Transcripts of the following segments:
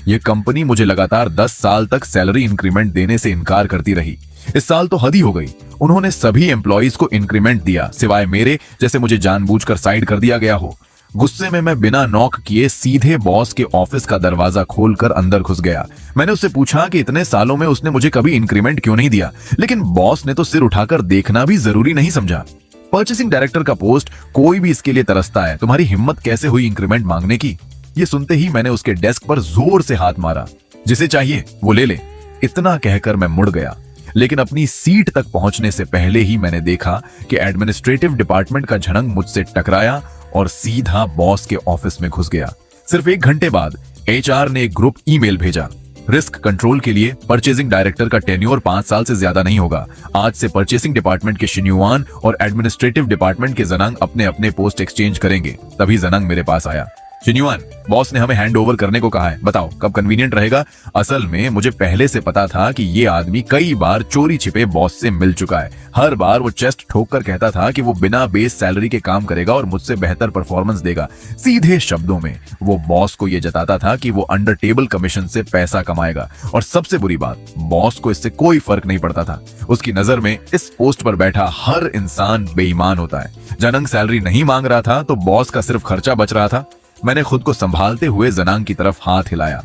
ये कंपनी मुझे लगातार 10 साल तक सैलरी इंक्रीमेंट देने से इनकार करती रही। इस साल तो हद ही हो गई। उन्होंने सभी एम्प्लॉइज को इंक्रीमेंट दिया, सिवाय मेरे, जैसे मुझे जानबूझकर साइड कर दिया गया हो। गुस्से में मैं बिना नॉक किए सीधे बॉस के ऑफिस का दरवाजा खोलकर अंदर घुस गया। मैंने उससे पूछा कि इतने सालों में उसने मुझे कभी इंक्रीमेंट क्यों नहीं दिया, लेकिन बॉस ने तो सिर उठाकर देखना भी जरूरी नहीं समझा। परचेसिंग डायरेक्टर का पोस्ट, कोई भी इसके लिए तरसता है, तुम्हारी हिम्मत कैसे हुई इंक्रीमेंट मांगने की। ये सुनते ही मैंने उसके डेस्क पर जोर से हाथ मारा। जिसे चाहिए वो ले ले, इतना कहकर मैं मुड़ गया। लेकिन अपनी सीट तक पहुंचने से पहले ही मैंने देखा कि एडमिनिस्ट्रेटिव डिपार्टमेंट का झड़ंग मुझसे टकराया और सीधा बॉस के ऑफिस में घुस गया। सिर्फ 1 घंटे बाद एचआर ने एक ग्रुप ईमेल भेजा। रिस्क कंट्रोल के लिए परचेसिंग डायरेक्टर का टेन्योर 5 साल से ज्यादा नहीं होगा। आज से परचेसिंग डिपार्टमेंट के शिन्युआन और एडमिनिस्ट्रेटिव डिपार्टमेंट के जनांग अपने अपने पोस्ट एक्सचेंज करेंगे। तभी जनांग मेरे पास आया। शिन्युआन, बॉस ने हमें हैंड ओवर करने को कहा है, बताओ कब कन्वीनियंट रहेगा। असल में मुझे पहले से पता था कि ये आदमी कई बार चोरी छिपे बॉस से मिल चुका है। हर बार वो चेस्ट ठोक कर कहता था कि वो बिना बेस सैलरी के काम करेगा और मुझसे बेहतर परफॉर्मेंस देगा। सीधे शब्दों में वो बॉस को ये जताता था कि वो अंडर टेबल कमीशन से पैसा कमाएगा। और सबसे बुरी बात, बॉस को इससे कोई फर्क नहीं पड़ता था। उसकी नजर में इस पोस्ट पर बैठा हर इंसान बेईमान होता है। जनांग सैलरी नहीं मांग रहा था तो बॉस का सिर्फ खर्चा बच रहा था। मैंने खुद को संभालते हुए जनांग की तरफ हाथ हिलाया।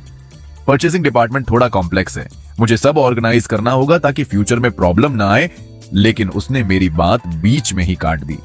परचेसिंग डिपार्टमेंट थोड़ा कॉम्प्लेक्स है, मुझे सब ऑर्गेनाइज करना होगा ताकि फ्यूचर में प्रॉब्लम ना आए। लेकिन उसने मेरी बात बीच में ही काट दी।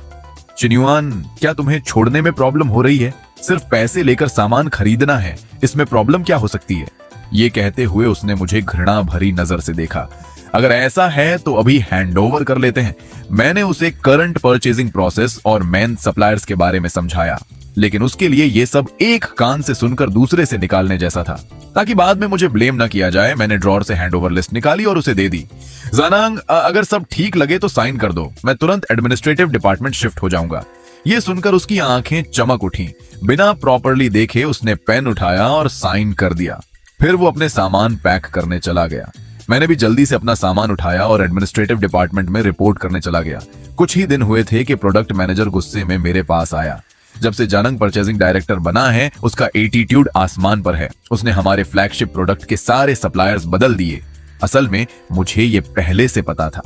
शिन्युआन, क्या तुम्हें छोड़ने में प्रॉब्लम हो रही है? सिर्फ पैसे लेकर सामान खरीदना है, इसमें प्रॉब्लम क्या हो सकती है? ये कहते हुए उसने मुझे घृणा भरी नजर से देखा। अगर ऐसा है तो अभी हैंड ओवर कर लेते हैं। मैंने उसे करंट परचेजिंग प्रोसेस और मेन सप्लायर्स के बारे में समझाया, लेकिन उसके लिए ये सब एक कान से सुनकर दूसरे से निकालने जैसा था, ताकि बाद में मुझे ब्लेम ना किया जाए। मैंने ड्रॉर से हैंडओवर लिस्ट निकाली और उसे दे दी। जनांग, अगर सब ठीक लगे तो साइन कर दो, मैं तुरंत एडमिनिस्ट्रेटिव डिपार्टमेंट शिफ्ट हो जाऊंगा। ये सुनकर उसकी आंखें चमक उठी। बिना प्रॉपरली देखे उसने पेन उठाया और साइन कर दिया। फिर वो अपने सामान पैक करने चला गया। मैंने भी जल्दी से अपना सामान उठाया और एडमिनिस्ट्रेटिव डिपार्टमेंट में रिपोर्ट करने चला गया। कुछ ही दिन हुए थे कि प्रोडक्ट मैनेजर गुस्से में मेरे पास आया। जब से जनांग परचेजिंग डायरेक्टर बना है, उसका एटीट्यूड आसमान पर है। उसने हमारे फ्लैगशिप प्रोडक्ट के सारे सप्लायर्स बदल दिए। असल में मुझे ये पहले से पता था।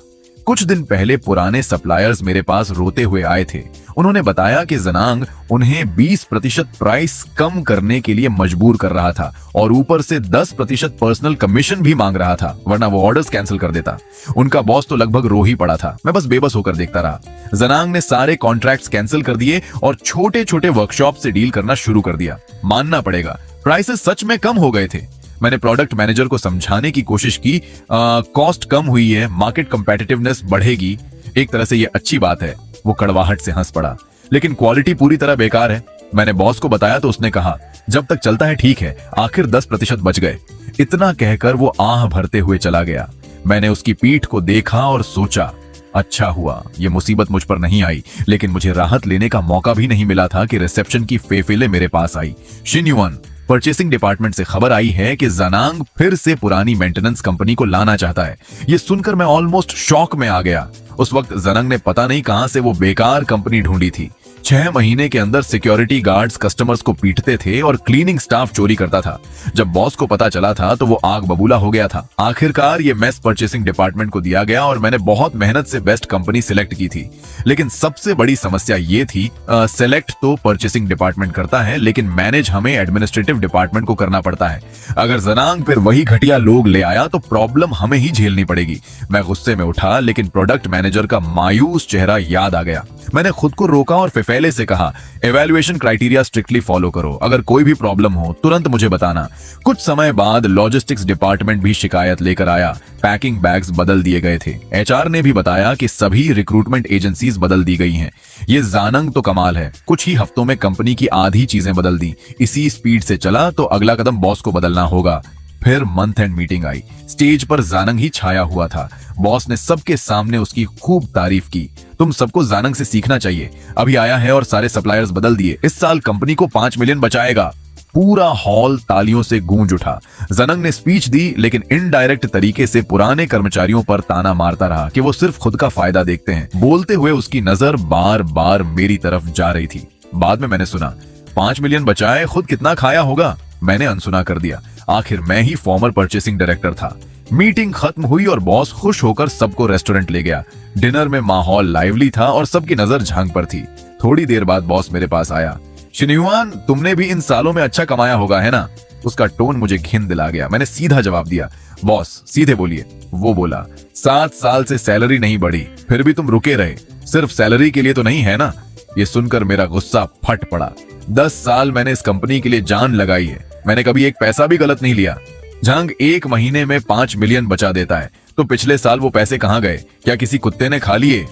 कुछ दिन पहले पुराने सप्लायर्स मेरे पास रोते हुए आए थे। उन्होंने बताया कि जनांग उन्हें 20% प्राइस कम करने के लिए मजबूर कर रहा था और ऊपर से 10% पर्सनल कमीशन भी मांग रहा था, वरना वो ऑर्डर्स कैंसिल कर देता। उनका बॉस तो लगभग रो ही पड़ा था। मैं बस बेबस होकर देखता रहा। जनांग ने सारे कॉन्ट्रैक्ट्स कैंसिल कर दिए और छोटे छोटे वर्कशॉप से डील करना शुरू कर दिया। मानना पड़ेगा, प्राइसेस सच में कम हो गए थे। मैंने प्रोडक्ट मैनेजर को समझाने की कोशिश की, कॉस्ट कम हुई है, मार्केट कंपेटिटिवनेस बढ़ेगी। एक तरह से ये अच्छी बात है। वो कड़वाहट से हंस पड़ा। लेकिन क्वालिटी पूरी तरह बेकार है। मैंने बॉस को बताया तो उसने कहा, जब तक चलता है ठीक है, आखिर 10% बच गए। इतना कहकर वो आह भरते हुए चला गया। मैंने उसकी पीठ को देखा और सोचा, अच्छा हुआ ये मुसीबत मुझ पर नहीं आई। लेकिन मुझे राहत लेने का मौका भी नहीं मिला था कि रिसेप्शन की फेफेले मेरे पास आई। शिन्युआन, परचेसिंग डिपार्टमेंट से खबर आई है कि जनांग फिर से पुरानी मेंटेनेंस कंपनी को लाना चाहता है। ये सुनकर मैं ऑलमोस्ट शॉक में आ गया। उस वक्त जनांग ने पता नहीं कहां से वो बेकार कंपनी ढूंढी थी। 6 महीने के अंदर सिक्योरिटी गार्ड्स कस्टमर्स को पीटते थे और क्लीनिंग स्टाफ चोरी करता था। जब बॉस को पता चला था तो वो आग बबूला हो गया था। आखिरकार ये मेस परचेसिंग डिपार्टमेंट को दिया गया और मैंने बहुत मेहनत से बेस्ट कंपनी सिलेक्ट की थी। लेकिन सबसे बड़ी समस्या ये थी, सेलेक्ट तो परचेसिंग डिपार्टमेंट करता है, लेकिन मैनेज हमें एडमिनिस्ट्रेटिव डिपार्टमेंट को करना पड़ता है। अगर जनांग फिर वही घटिया लोग ले आया तो प्रॉब्लम हमें ही झेलनी पड़ेगी। मैं गुस्से में उठा, लेकिन प्रोडक्ट मैनेजर का मायूस चेहरा याद आ गया। मैंने खुद को रोका और फिफेले से कहा, एवेल्युएशन क्राइटेरिया स्ट्रिक्टली फॉलो करो। अगर कोई भी प्रॉब्लम हो तुरंत मुझे बताना। कुछ समय बाद लॉजिस्टिक्स डिपार्टमेंट भी शिकायत लेकर आया। पैकिंग बैग्स बदल दिए गए थे। एचआर ने भी बताया कि सभी रिक्रूटमेंट एजेंसीज बदल दी गई हैं। ये जानंग तो कमाल है, कुछ ही हफ्तों में कंपनी की आधी चीजें बदल दी। इसी स्पीड से चला तो अगला कदम बॉस को बदलना होगा। फिर month and meeting I. Stage पर जानंग ही छाया हुआ था। बॉस ने सबके सामने उसकी खूब तारीफ की। तुम सबको जानंग से सीखना चाहिए। अभी आया है और सारे सप्लायर्स बदल दिए। इस साल कंपनी को 5 मिलियन बचाएगा। पूरा हॉल तालियों से गूंज उठा। जानंग ने स्पीच दी, लेकिन इनडायरेक्ट तरीके से पुराने कर्मचारियों पर ताना मारता रहा कि वो सिर्फ खुद का फायदा देखते हैं। बोलते हुए उसकी नजर बार बार मेरी तरफ जा रही थी। बाद में मैंने सुना, 5 मिलियन बचाए, खुद कितना खाया होगा। मैंने अनसुना कर दिया। आखिर मैं ही फॉर्मर परचेसिंग डायरेक्टर था। मीटिंग खत्म हुई और बॉस खुश होकर सबको रेस्टोरेंट ले गया। डिनर में माहौल लाइवली था और सबकी नजर झांग पर थी। थोड़ी देर बाद बॉस मेरे पास आया। शिन्युआन, तुमने भी इन सालों में अच्छा कमाया होगा, है ना? उसका टोन मुझे घिन दिला गया। मैंने सीधा जवाब दिया, बॉस सीधे बोलिए। वो बोला, 7 साल से सैलरी नहीं बढ़ी, फिर भी तुम रुके रहे। सिर्फ सैलरी के लिए तो नहीं, है ना? ये सुनकर मेरा गुस्सा फट पड़ा। 10 साल मैंने इस कंपनी के लिए जान लगाई है। मैंने कभी एक पैसा भी गलत नहीं लिया। झांग 1 महीने में 5 मिलियन बचा देता है, तो पिछले साल वो पैसे कहां गए? क्या किसी कुत्ते ने खा लिए?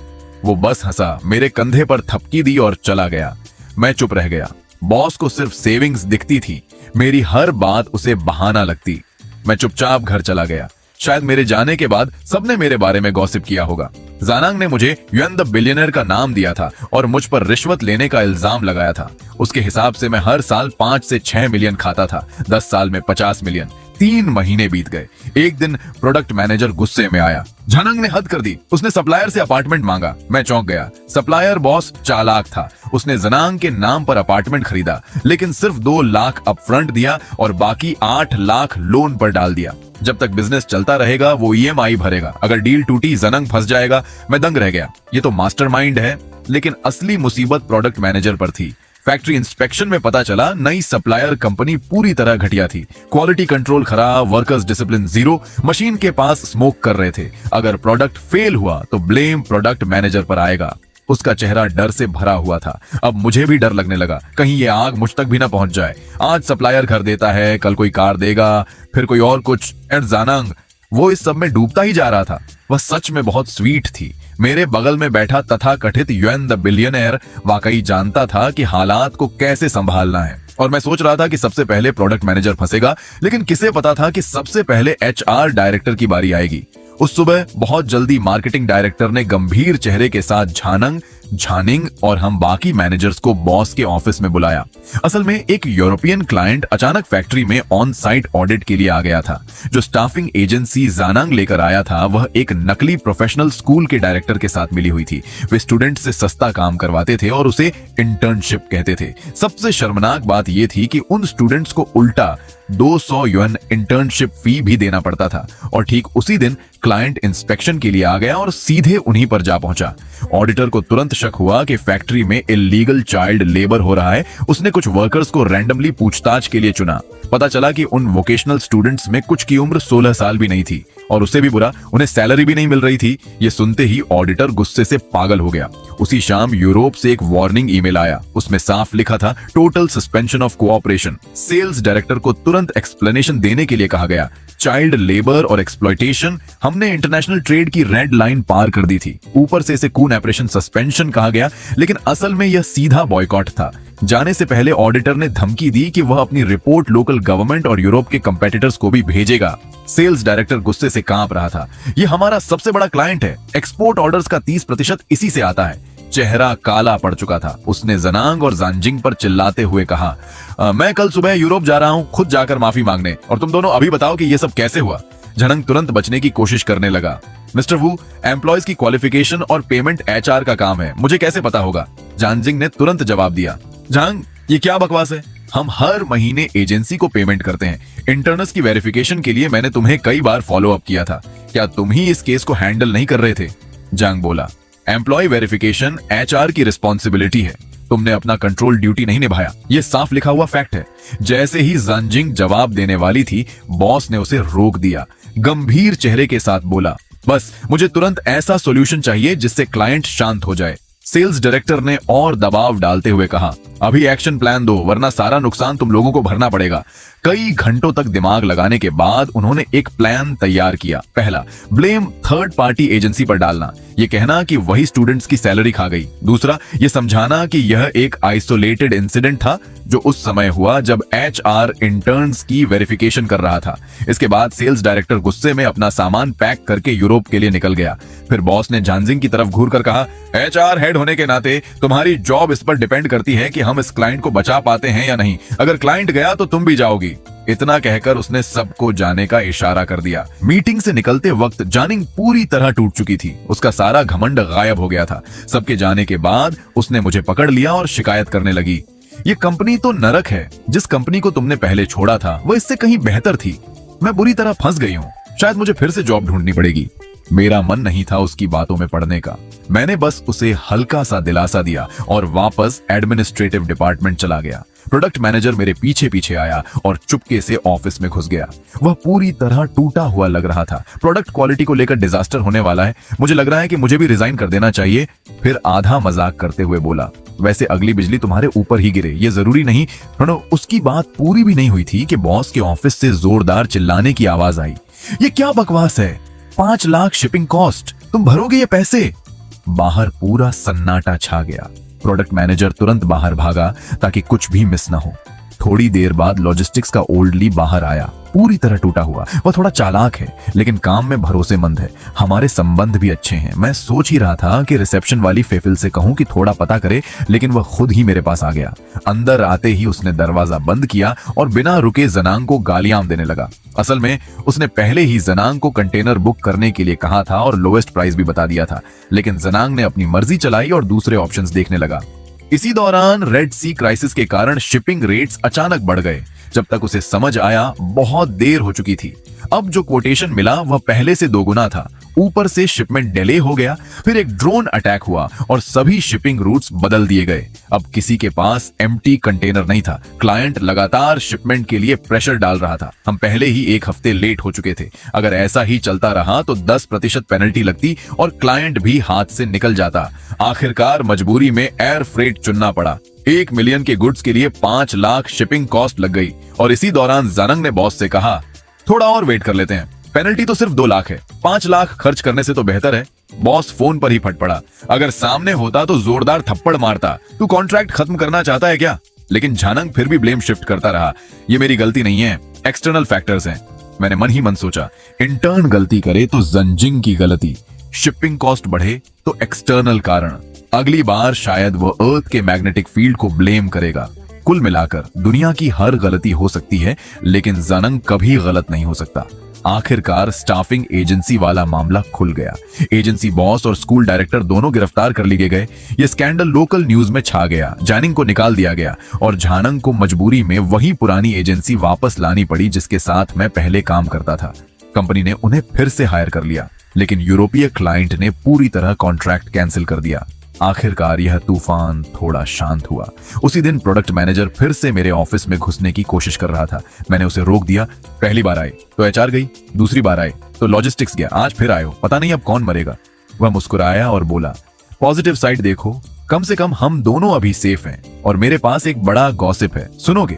वो बस हंसा, मेरे कंधे पर थपकी दी और चला गया। मैं चुप रह गया। बॉस को सिर्फ सेविंग्स दिखती थी, मेरी हर बात उसे बहाना लगती। मैं चुपचाप घर चला गया। शायद मेरे जाने के बाद सबने मेरे बारे में गॉसिप किया होगा। जानांग ने मुझे युएन द बिलियनर का नाम दिया था और मुझ पर रिश्वत लेने का इल्जाम लगाया था। उसके हिसाब से मैं हर साल 5 से 6 मिलियन खाता था। 10 साल में 50 मिलियन। 3 महीने बीत गए। एक दिन प्रोडक्ट मैनेजर गुस्से में आया। झानंग ने हद कर दी। उसने सप्लायर से अपार्टमेंट मांगा। मैं चौंक गया। सप्लायर बॉस चालाक था। उसने जनांग के नाम पर अपार्टमेंट खरीदा, लेकिन सिर्फ 2 लाख अपफ्रंट दिया और बाकी 8 लाख लोन पर डाल दिया। जब तक बिजनेस चलता रहेगा वो ईएमआई भरेगा। अगर डील टूटी, जनांग फंस जाएगा। मैं दंग रह गया। ये तो मास्टरमाइंड है। लेकिन असली मुसीबत प्रोडक्ट मैनेजर पर थी। फैक्ट्री इंस्पेक्शन में पता चला नई सप्लायर कंपनी पूरी तरह घटिया थी। क्वालिटी कंट्रोल खराब, वर्कर्स डिसिप्लिन जीरो, मशीन के पास स्मोक कर रहे थे। अगर प्रोडक्ट फेल हुआ तो ब्लेम प्रोडक्ट मैनेजर पर आएगा। उसका चेहरा डर से भरा हुआ था। अब मुझे भी डर लगने लगा, कहीं ये आग मुझ तक भी ना पहुंच जाए। आज सप्लायर घर देता है, कल कोई कार देगा, फिर कोई और कुछ। एंड जानांग, वो इस सब में डूबता ही जा रहा था। वह सच में बहुत स्वीट थी। मेरे बगल में बैठा तथाकथित युएन द बिलियनर वाकई जानता था कि हालात को कैसे संभालना है। और मैं सोच रहा था कि सबसे पहले प्रोडक्ट मैनेजर फंसेगा, लेकिन किसे पता था कि सबसे पहले एचआर डायरेक्टर की बारी आएगी। उस सुबह बहुत जल्दी मार्केटिंग डायरेक्टर ने गंभीर चेहरे के साथ झानंग, झानिंग और हम बाकी मैनेजर्स को बॉस के ऑफिस में बुलाया। असल में एक यूरोपियन क्लाइंट अचानक फैक्ट्री में ऑन साइट ऑडिट के लिए आ गया था। जो स्टाफिंग एजेंसी जानांग लेकर आया था वह एक नकली प्रोफेशनल स्कूल के डायरेक्टर के साथ मिली हुई थी। वे स्टूडेंट से सस्ता काम करवाते थे और उसे इंटर्नशिप कहते थे। सबसे शर्मनाक बात यह थी कि उन स्टूडेंट्स को उल्टा 200 युएन इंटर्नशिप फी भी देना पड़ता था। और ठीक उसी दिन क्लाइंट इंस्पेक्शन के लिए आ गया और सीधे उन्हीं पर जा पहुंचा। ऑडिटर को तुरंत शक हुआ कि फैक्ट्री में इल्लीगल चाइल्ड लेबर हो रहा है। उसने कुछ वर्कर्स को रैंडमली पूछताछ के लिए चुना। पता चला कि उन वोकेशनल स्टूडेंट्स में कुछ की उम्र 16 साल भी नहीं थी और उससे भी बुरा, उन्हें सैलरी भी नहीं मिल रही थी। ये सुनते ही ऑडिटर गुस्से से पागल हो गया। उसी शाम यूरोप से एक वार्निंग ईमेल आया। उसमें साफ लिखा था, total suspension of cooperation. Sales director को तुरंत एक्सप्लेनेशन देने के लिए कहा गया। चाइल्ड लेबर और एक्सप्लॉयटेशन, हमने इंटरनेशनल ट्रेड की रेड लाइन पार कर दी थी। ऊपर से इसे कून ऑपरेशन सस्पेंशन कहा गया, लेकिन असल में यह सीधा बॉयकॉट था। जाने से पहले ऑडिटर ने धमकी दी कि वह अपनी रिपोर्ट लोकल गवर्नमेंट और यूरोप के कंपेटिटर्स को भी भेजेगा। सेल्स डायरेक्टर गुस्से से कांप रहा था। यह हमारा सबसे बड़ा क्लाइंट है। एक्सपोर्ट ऑर्डर्स का 30% इसी से आता है। चेहरा काला पड़ चुका था। उसने जनांग और जानजिंग पर चिल्लाते हुए कहा, मैं कल सुबह यूरोप जा रहा हूं, खुद जाकर माफी मांगने, और तुम दोनों अभी बताओ कि यह सब कैसे हुआ। झनंग तुरंत बचने की कोशिश करने लगा। मिस्टर वू, एम्प्लॉयज की क्वालिफिकेशन और पेमेंट एचआर का काम है, मुझे कैसे पता होगा? जानजिंग ने तुरंत जवाब दिया, झांग, ये क्या बकवास है? हम हर महीने एजेंसी को पेमेंट करते हैं। इंटर्नस की वेरिफिकेशन के लिए मैंने तुम्हें कई बार फॉलो अप किया था। क्या तुम ही इस केस को हैंडल नहीं कर रहे थे? जांग बोला, एम्प्लॉय वेरिफिकेशन एचआर की रिस्पॉन्सिबिलिटी है। तुमने अपना कंट्रोल ड्यूटी नहीं निभाया। यह साफ लिखा हुआ फैक्ट है। जैसे ही जानजिंग जवाब देने वाली थी, बॉस ने उसे रोक दिया। गंभीर चेहरे के साथ बोला, बस मुझे तुरंत ऐसा सॉल्यूशन चाहिए जिससे क्लाइंट शांत हो जाए। सेल्स डायरेक्टर ने और दबाव डालते हुए कहा, अभी एक्शन प्लान दो, वरना सारा नुकसान तुम लोगों को भरना पड़ेगा। कई घंटों तक दिमाग लगाने के बाद उन्होंने एक प्लान तैयार किया। पहला, ब्लेम थर्ड पार्टी एजेंसी पर डालना, ये कहना कि वही स्टूडेंट्स की सैलरी खा गई। दूसरा, ये समझाना कि यह एक आइसोलेटेड इंसिडेंट था जो उस समय हुआ जब एचआर इंटर्न्स की वेरिफिकेशन कर रहा था। इसके बाद सेल्स डायरेक्टर गुस्से में अपना सामान पैक करके यूरोप के लिए निकल गया। फिर बॉस ने जानजिंग की तरफ घूर कर कहा, एचआर हेड होने के नाते तुम्हारी जॉब इस पर डिपेंड करती है कि हम इस क्लाइंट को बचा पाते हैं या नहीं। अगर क्लाइंट गया तो तुम भी जाओगी। इतना कहकर उसने सबको जाने का इशारा कर दिया। मीटिंग से निकलते वक्त जानिंग पूरी तरह टूट चुकी थी। उसका सारा घमंड गायब हो गया था। सबके जाने के बाद उसने मुझे पकड़ लिया और शिकायत करने लगी, ये कंपनी तो नरक है। जिस कंपनी को तुमने पहले छोड़ा था वो इससे कहीं बेहतर थी। मैं बुरी तरह फंस गई हूँ, शायद मुझे फिर से जॉब ढूंढनी पड़ेगी। मेरा मन नहीं था उसकी बातों में पड़ने का। मैंने बस उसे हल्का सा दिलासा दिया और वापस एडमिनिस्ट्रेटिव डिपार्टमेंट चला गया। प्रोडक्ट मैनेजर मेरे पीछे पीछे आया और चुपके से ऑफिस में घुस गया। वह पूरी तरह टूटा हुआ लग रहा था। प्रोडक्ट क्वालिटी को लेकर डिजास्टर होने वाला है, मुझे लग रहा है कि मुझे भी रिजाइन कर देना चाहिए। फिर आधा मजाक करते हुए बोला, वैसे अगली बिजली तुम्हारे ऊपर ही गिरे, ये जरूरी नहीं। उसकी बात पूरी भी नहीं हुई थी कि बॉस के ऑफिस से जोरदार चिल्लाने की आवाज आई। ये क्या बकवास है? 5 लाख शिपिंग कॉस्ट, तुम भरोगे ये पैसे? बाहर पूरा सन्नाटा छा गया। प्रोडक्ट मैनेजर तुरंत बाहर भागा ताकि कुछ भी मिस ना हो। थोड़ी देर बाद लॉजिस्टिक्स का ओल्ड ली बाहर आया, पूरी तरह टूटा हुआ। वह थोड़ा चालाक है लेकिन काम में भरोसेमंद है। हमारे संबंध भी अच्छे हैं। मैं सोच ही रहा था कि रिसेप्शन वाली फेफिल से कहूं कि थोड़ा पता करे, लेकिन वह खुद ही मेरे पास आ गया। अंदर आते ही उसने दरवाजा बंद किया और बिना रुके जनांग को गालियां देने लगा। असल में उसने पहले ही जनांग को कंटेनर बुक करने के लिए कहा था और लोएस्ट प्राइस भी बता दिया था, लेकिन जनांग ने अपनी मर्जी चलाई और दूसरे ऑप्शंस देखने लगा। इसी दौरान रेड सी क्राइसिस के कारण शिपिंग रेट्स अचानक बढ़ गए। जब तक उसे समझ आया बहुत देर हो चुकी थी। अब जो कोटेशन मिला वह पहले से 2 गुना था। ऊपर से शिपमेंट डिले हो गया, फिर एक ड्रोन अटैक हुआ और सभी शिपिंग रूट्स बदल दिए गए। अब किसी के पास एम्प्टी कंटेनर नहीं था। क्लाइंट लगातार शिपमेंट के लिए प्रेशर डाल रहा था। हम पहले ही 1 हफ्ते लेट हो चुके थे। अगर ऐसा ही चलता रहा तो 10% पेनल्टी लगती और क्लाइंट भी हाथ से निकल जाता। आखिरकार मजबूरी में एयर फ्रेट चुनना पड़ा। 1 मिलियन के गुड्स के लिए 5 लाख शिपिंग कॉस्ट लग गई। और इसी दौरान जानंग ने बॉस से कहा, थोड़ा और वेट कर लेते हैं, पेनल्टी तो सिर्फ 2 लाख है, 5 लाख खर्च करने से तो बेहतर है। बॉस फोन पर ही फट पड़ा, अगर सामने होता तो जोरदार थप्पड़ मारता। तू कॉन्ट्रैक्ट खत्म करना चाहता है क्या? लेकिन जानंग फिर भी ब्लेम शिफ्ट करता रहा। ये मेरी गलती नहीं है, एक्सटर्नल फैक्टर्स हैं। मैंने मन ही मन सोचा, इंटर्न गलती करे तो जंजिंग की गलती, शिपिंग कॉस्ट बढ़े तो एक्सटर्नल कारण। अगली बार शायद वो अर्थ के मैग्नेटिक फील्ड को ब्लेम करेगा। कुल मिलाकर दुनिया की हर गलती हो सकती है, लेकिन जानंग कभी गलत नहीं हो सकता। आखिरकार स्टाफिंग एजेंसी वाला मामला खुल गया। एजेंसी बॉस और स्कूल डायरेक्टर दोनों गिरफ्तार कर लिए गए। यह स्कैंडल लोकल न्यूज में छा गया। जानिंग को निकाल दिया गया और झानंग को मजबूरी में वही पुरानी एजेंसी वापस लानी पड़ी जिसके साथ मैं पहले काम करता था। कंपनी ने उन्हें फिर से हायर कर लिया, लेकिन यूरोपीय क्लाइंट ने पूरी तरह कॉन्ट्रैक्ट कैंसिल कर दिया। आखिरकार यह तूफान थोड़ा शांत हुआ। उसी दिन प्रोडक्ट मैनेजर फिर से मेरे ऑफिस में घुसने की कोशिश कर रहा था। मैंने उसे रोक दिया। पहली बार आए तो एचआर गई, दूसरी बार आए तो लॉजिस्टिक्स गया, आज फिर आए हो, पता नहीं अब कौन मरेगा। वह मुस्कुराया और बोला, पॉजिटिव साइड देखो, कम से कम हम दोनों अभी सेफ हैं और मेरे पास एक बड़ा गॉसिप है, सुनोगे?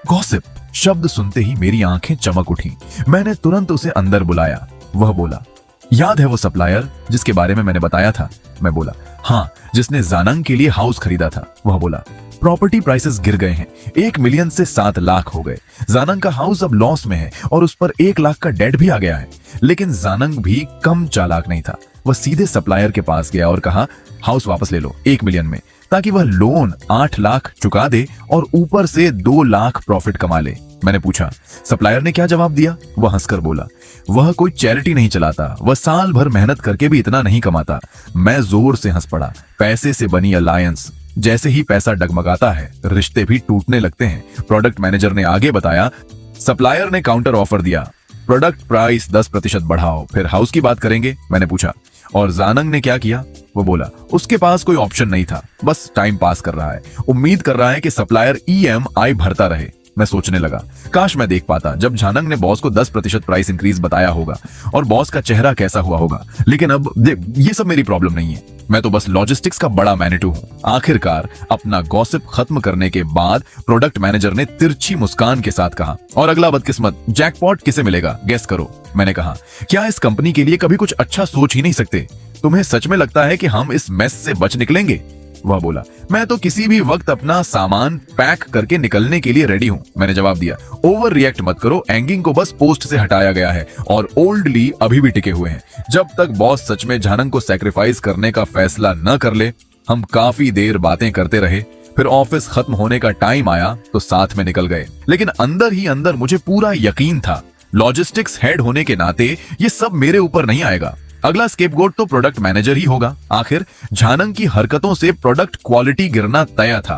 गॉसिप शब्द सुनते ही मेरी आंखें चमक उठी। मैंने तुरंत उसे अंदर बुलाया। वह बोला, याद है वो सप्लायर जिसके बारे में मैंने बताया था? मैं बोला, हाँ, जिसने जानंग के लिए हाउस खरीदा था। वह बोला, प्रॉपर्टी प्राइसेस गिर गए हैं, 1 मिलियन से 7 लाख हो गए। जानंग का हाउस अब लॉस में है और उस पर 1 लाख का डेट भी आ गया है। लेकिन जानंग भी कम चालाक नहीं था। वह सीधे सप्लायर के पास गया और कहा, हाउस वापस ले लो 1 मिलियन में, ताकि वह लोन 8 लाख चुका दे और ऊपर से 2 लाख प्रॉफिट कमा ले। मैंने पूछा, सप्लायर ने क्या जवाब दिया? वह हंसकर बोला, वह कोई चैरिटी नहीं चलाता, वह साल भर मेहनत करके भी इतना नहीं कमाता। मैं जोर से हंस पड़ा। पैसे से बनी अलायंस, जैसे ही पैसा डगमगाता है रिश्ते भी टूटने लगते हैं। प्रोडक्ट मैनेजर ने आगे बताया, सप्लायर ने काउंटर ऑफर दिया, प्रोडक्ट प्राइस 10% बढ़ाओ, फिर हाउस की बात करेंगे। मैंने पूछा, और जानंग ने क्या किया? वो बोला, उसके पास कोई ऑप्शन नहीं था, बस टाइम पास कर रहा है, उम्मीद कर रहा है कि सप्लायर EMI भरता रहे। मैं सोचने लगा, काश मैं देख पाता जब झानंग ने बॉस को 10% प्राइस इंक्रीज बताया होगा और बॉस का चेहरा कैसा हुआ होगा। लेकिन अब ये सब मेरी प्रॉब्लम नहीं है, मैं तो बस लॉजिस्टिक्स का बड़ा मैनेटू हूँ। आखिरकार अपना गॉसिप खत्म करने के बाद प्रोडक्ट मैनेजर ने तिरछी मुस्कान के साथ कहा, और अगला बदकिस्मत जैकपॉट किसे मिलेगा, गेस करो। मैंने कहा, क्या इस कंपनी के लिए कभी कुछ अच्छा सोच ही नहीं सकते? तुम्हें सच में लगता है कि हम इस मेस से बच निकलेंगे? वह बोला, मैं तो किसी भी वक्त अपना सामान पैक करके निकलने के लिए रेडी हूं। मैंने जवाब दिया, ओवर रिएक्ट मत करो, एंगिंग को बस पोस्ट से हटाया गया है और ओल्ड ली अभी भी टिके हुए हैं। जब तक बॉस सच में झानंग को सैक्रिफाइस करने का फैसला न कर ले। हम काफी देर बातें करते रहे। फिर ऑफिस खत्म होने का टाइम आया तो साथ में निकल गए। लेकिन अंदर ही अंदर मुझे पूरा यकीन था, लॉजिस्टिक्स हेड होने के नाते ये सब मेरे ऊपर नहीं आएगा। अगला स्केपगोट तो प्रोडक्ट मैनेजर ही होगा। आखिर झानंग की हरकतों से प्रोडक्ट क्वालिटी गिरना तय था।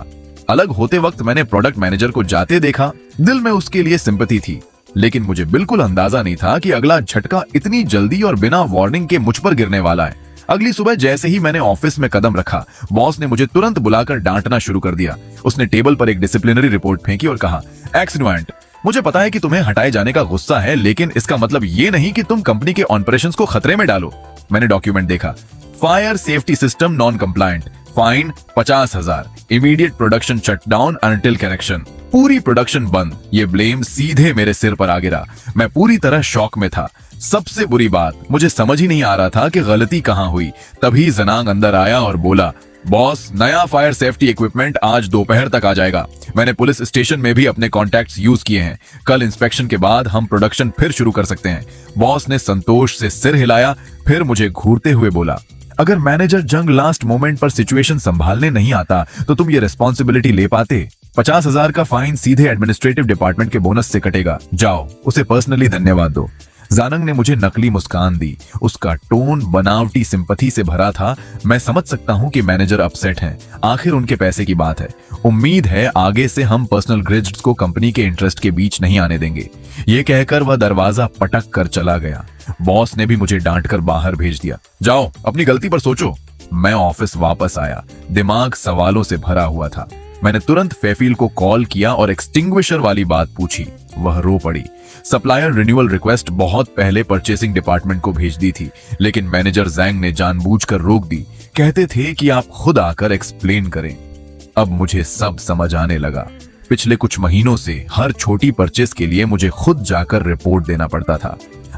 अलग होते वक्त मैंने प्रोडक्ट मैनेजर को जाते देखा। दिल में उसके लिए सिंपैथी थी, लेकिन मुझे बिल्कुल अंदाजा नहीं था कि अगला झटका इतनी जल्दी और बिना वार्निंग के मुझ पर गिरने वाला है। अगली सुबह जैसे ही मैंने ऑफिस में कदम रखा, बॉस ने मुझे तुरंत बुलाकर डांटना शुरू कर दिया। उसने टेबल पर एक डिसिप्लिनरी रिपोर्ट फेंकी और कहा, एक्सनुएंट, मुझे पता है कि तुम्हें हटाए जाने का गुस्सा है, लेकिन इसका मतलब ये नहीं कि तुम कंपनी के ऑपरेशंस को खतरे में डालो। मैंने डॉक्यूमेंट देखा। Fire safety system non compliant, fine 50,000, immediate production shutdown until correction. पूरी प्रोडक्शन बंद। ये ब्लेम सीधे मेरे सिर पर आ गिरा। मैं पूरी तरह शॉक में था। सबसे बुरी बात, मुझे समझ ही नहीं आ रहा था कि गलती कहां हुई। तभी जनांग अंदर आया और बोला, बॉस, नया फायर सेफ्टी इक्विपमेंट आज दोपहर तक आ जाएगा। मैंने पुलिस स्टेशन में भी अपने कॉन्टैक्ट्स यूज किए हैं। कल इंस्पेक्शन के बाद हम प्रोडक्शन फिर शुरू कर सकते हैं। बॉस ने संतोष से सिर हिलाया, फिर मुझे घूरते हुए बोला, अगर मैनेजर जंग लास्ट मोमेंट पर सिचुएशन संभालने नहीं आता तो तुम ये रिस्पॉन्सिबिलिटी ले पाते? 50,000 का फाइन सीधे एडमिनिस्ट्रेटिव डिपार्टमेंट के बोनस से कटेगा। जाओ, उसे पर्सनली धन्यवाद दो। जानंग ने मुझे नकली मुस्कान दी। उसका टोन बनावटी सिंपैथी से भरा था। मैं समझ सकता हूं कि मैनेजर अपसेट हैं। आखिर उनके पैसे की बात है। उम्मीद है आगे से हम पर्सनल ग्रिड्स को कंपनी के इंटरेस्ट के बीच नहीं आने देंगे। ये कहकर वह दरवाजा पटक कर चला गया। बॉस ने भी मुझे डांट कर बाहर भेज दिया। जाओ, अपनी गलती पर सोचो। मैं ऑफिस वापस आया। दिमाग सवालों से भरा हुआ था। मैंने तुरंत फेफिल को कॉल किया और एक्सटिंग्विशर वाली बात पूछी। वह रो पड़ी। सप्लायर रिन्यूअल रिक्वेस्ट बहुत पहले परचेसिंग डिपार्टमेंट को भेज दी थी, लेकिन मैनेजर जैंग ने जानबूझकर रोक दी। कहते थे कि आप खुद आकर एक्सप्लेन करें। अब मुझे सब समझ आने लगा। पिछले कुछ महीनों से हर छोटी परचेस के लिए मुझे खुद जाकर रिपोर्ट देना पड़ता था।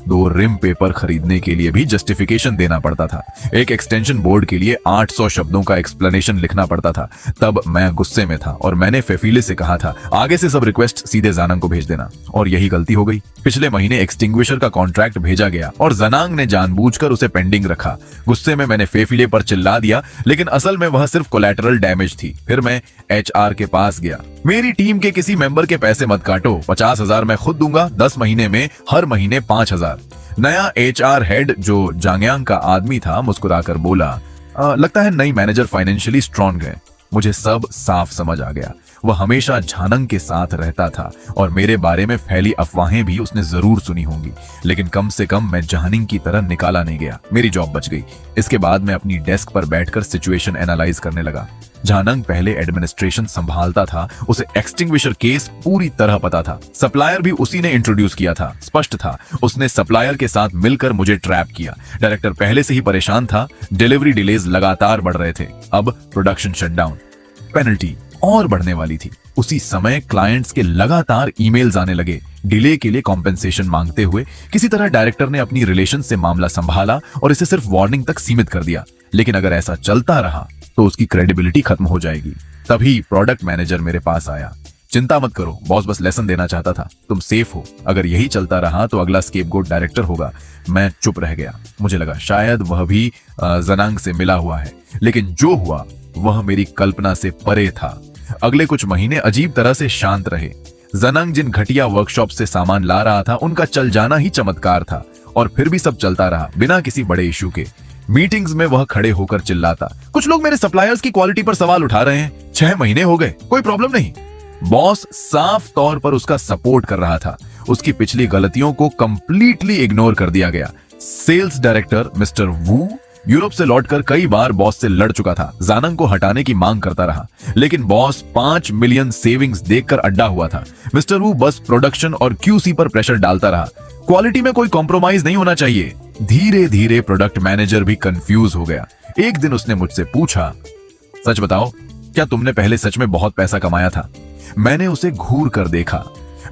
2 रिम पेपर खरीदने के लिए भी जस्टिफिकेशन देना पड़ता था। एक एक्सटेंशन बोर्ड के लिए 800 शब्दों का एक्सप्लेनेशन लिखना पड़ता था। तब मैं गुस्से में था और मैंने फेफिले से कहा था, आगे से सब रिक्वेस्ट सीधे जानंग को भेज देना। और यही गलती हो गई। पिछले महीने एक्सटिंग्विशर का कॉन्ट्रैक्ट भेजा गया और जनांग ने जानबूझकर उसे पेंडिंग रखा। गुस्से में मैंने फेफिले पर चिल्ला दिया, लेकिन असल में वह सिर्फ कोलैटरल डैमेज थी। फिर मैं HR के पास गया। मेरी टीम के किसी मेंबर के पैसे मत काटो, 50,000 मैं खुद दूंगा, 10 महीने में हर महीने 5,000। नया HR हेड जो जांगयांग का आदमी था मुस्कुराकर बोला, लगता है नई मैनेजर फाइनेंशियली स्ट्रॉन्ग है। मुझे सब साफ समझ आ गया। वह हमेशा झानंग के साथ रहता था और मेरे बारे में फैली अफवाहें भी उसने जरूर सुनी होंगी, लेकिन कम से कम मैं झानिंग की तरह निकाला नहीं गया। मेरी जॉब बच गई। इसके बाद मैं अपनी डेस्क पर बैठकर सिचुएशन एनालाइज करने लगा। झानंग पहले एडमिनिस्ट्रेशन संभालता था। उसे एक्सटिंग्विशर केस पूरी तरह पता था। सप्लायर भी उसी ने इंट्रोड्यूस किया था। स्पष्ट था उसने सप्लायर के साथ मिलकर मुझे ट्रैप किया। डायरेक्टर पहले से ही परेशान था। डिलीवरी डिलेज लगातार बढ़ रहे थे। अब प्रोडक्शन शटडाउन। पेनल्टी और बढ़ने वाली थी। उसी समय क्लाइंट्स के लगातार ईमेल्स आने लगे, डिले के लिए कॉम्पेंसेशन मांगते हुए। किसी तरह डायरेक्टर ने अपनी रिलेशन से मामला संभाला और इसे सिर्फ वार्निंग तक सीमित कर दिया। लेकिन अगर ऐसा चलता रहा तो उसकी क्रेडिबिलिटी खत्म हो जाएगी। तभी प्रोडक्ट मैनेजर मेरे पास आया। चिंता मत करो, बॉस बस लेसन देना चाहता था। तुम सेफ हो। अगर यही चलता रहा तो अगला स्केपगोट डायरेक्टर होगा। मैं चुप रह गया। मुझे लगा शायद वह भी जनांग से मिला हुआ है, लेकिन जो हुआ वह मेरी कल्पना से परे था। अगले कुछ महीने अजीब तरह से शांत रहे। जनांग जिन घटिया वर्कशॉप से सामान ला रहा था उनका चल जाना ही चमत्कार था, और फिर भी सब चलता रहा बिना किसी बड़े इशू के। मीटिंग्स में वह खड़े होकर चिल्लाता, कुछ लोग मेरे सप्लायर्स की क्वालिटी पर सवाल उठा रहे हैं, 6 महीने हो गए, कोई प्रॉब्लम नहीं। बॉस साफ तौर पर उसका सपोर्ट कर रहा था। उसकी पिछली गलतियों को कंप्लीटली इग्नोर कर दिया गया। सेल्स डायरेक्टर मिस्टर वू यूरोप से लौटकर कई बार बॉस से लड़ चुका था। जानंग को हटाने की मांग करता रहा, लेकिन बॉस 5 मिलियन सेविंग्स देखकर अड्डा हुआ था। मिस्टर वू बस प्रोडक्शन और QC पर प्रेशर डालता रहा। क्वालिटी में कोई कॉम्प्रोमाइज नहीं होना चाहिए। धीरे धीरे प्रोडक्ट मैनेजर भी कंफ्यूज हो गया। एक दिन उसने मुझसे पूछा, सच बताओ, क्या तुमने पहले सच में बहुत पैसा कमाया था? मैंने उसे घूर कर देखा।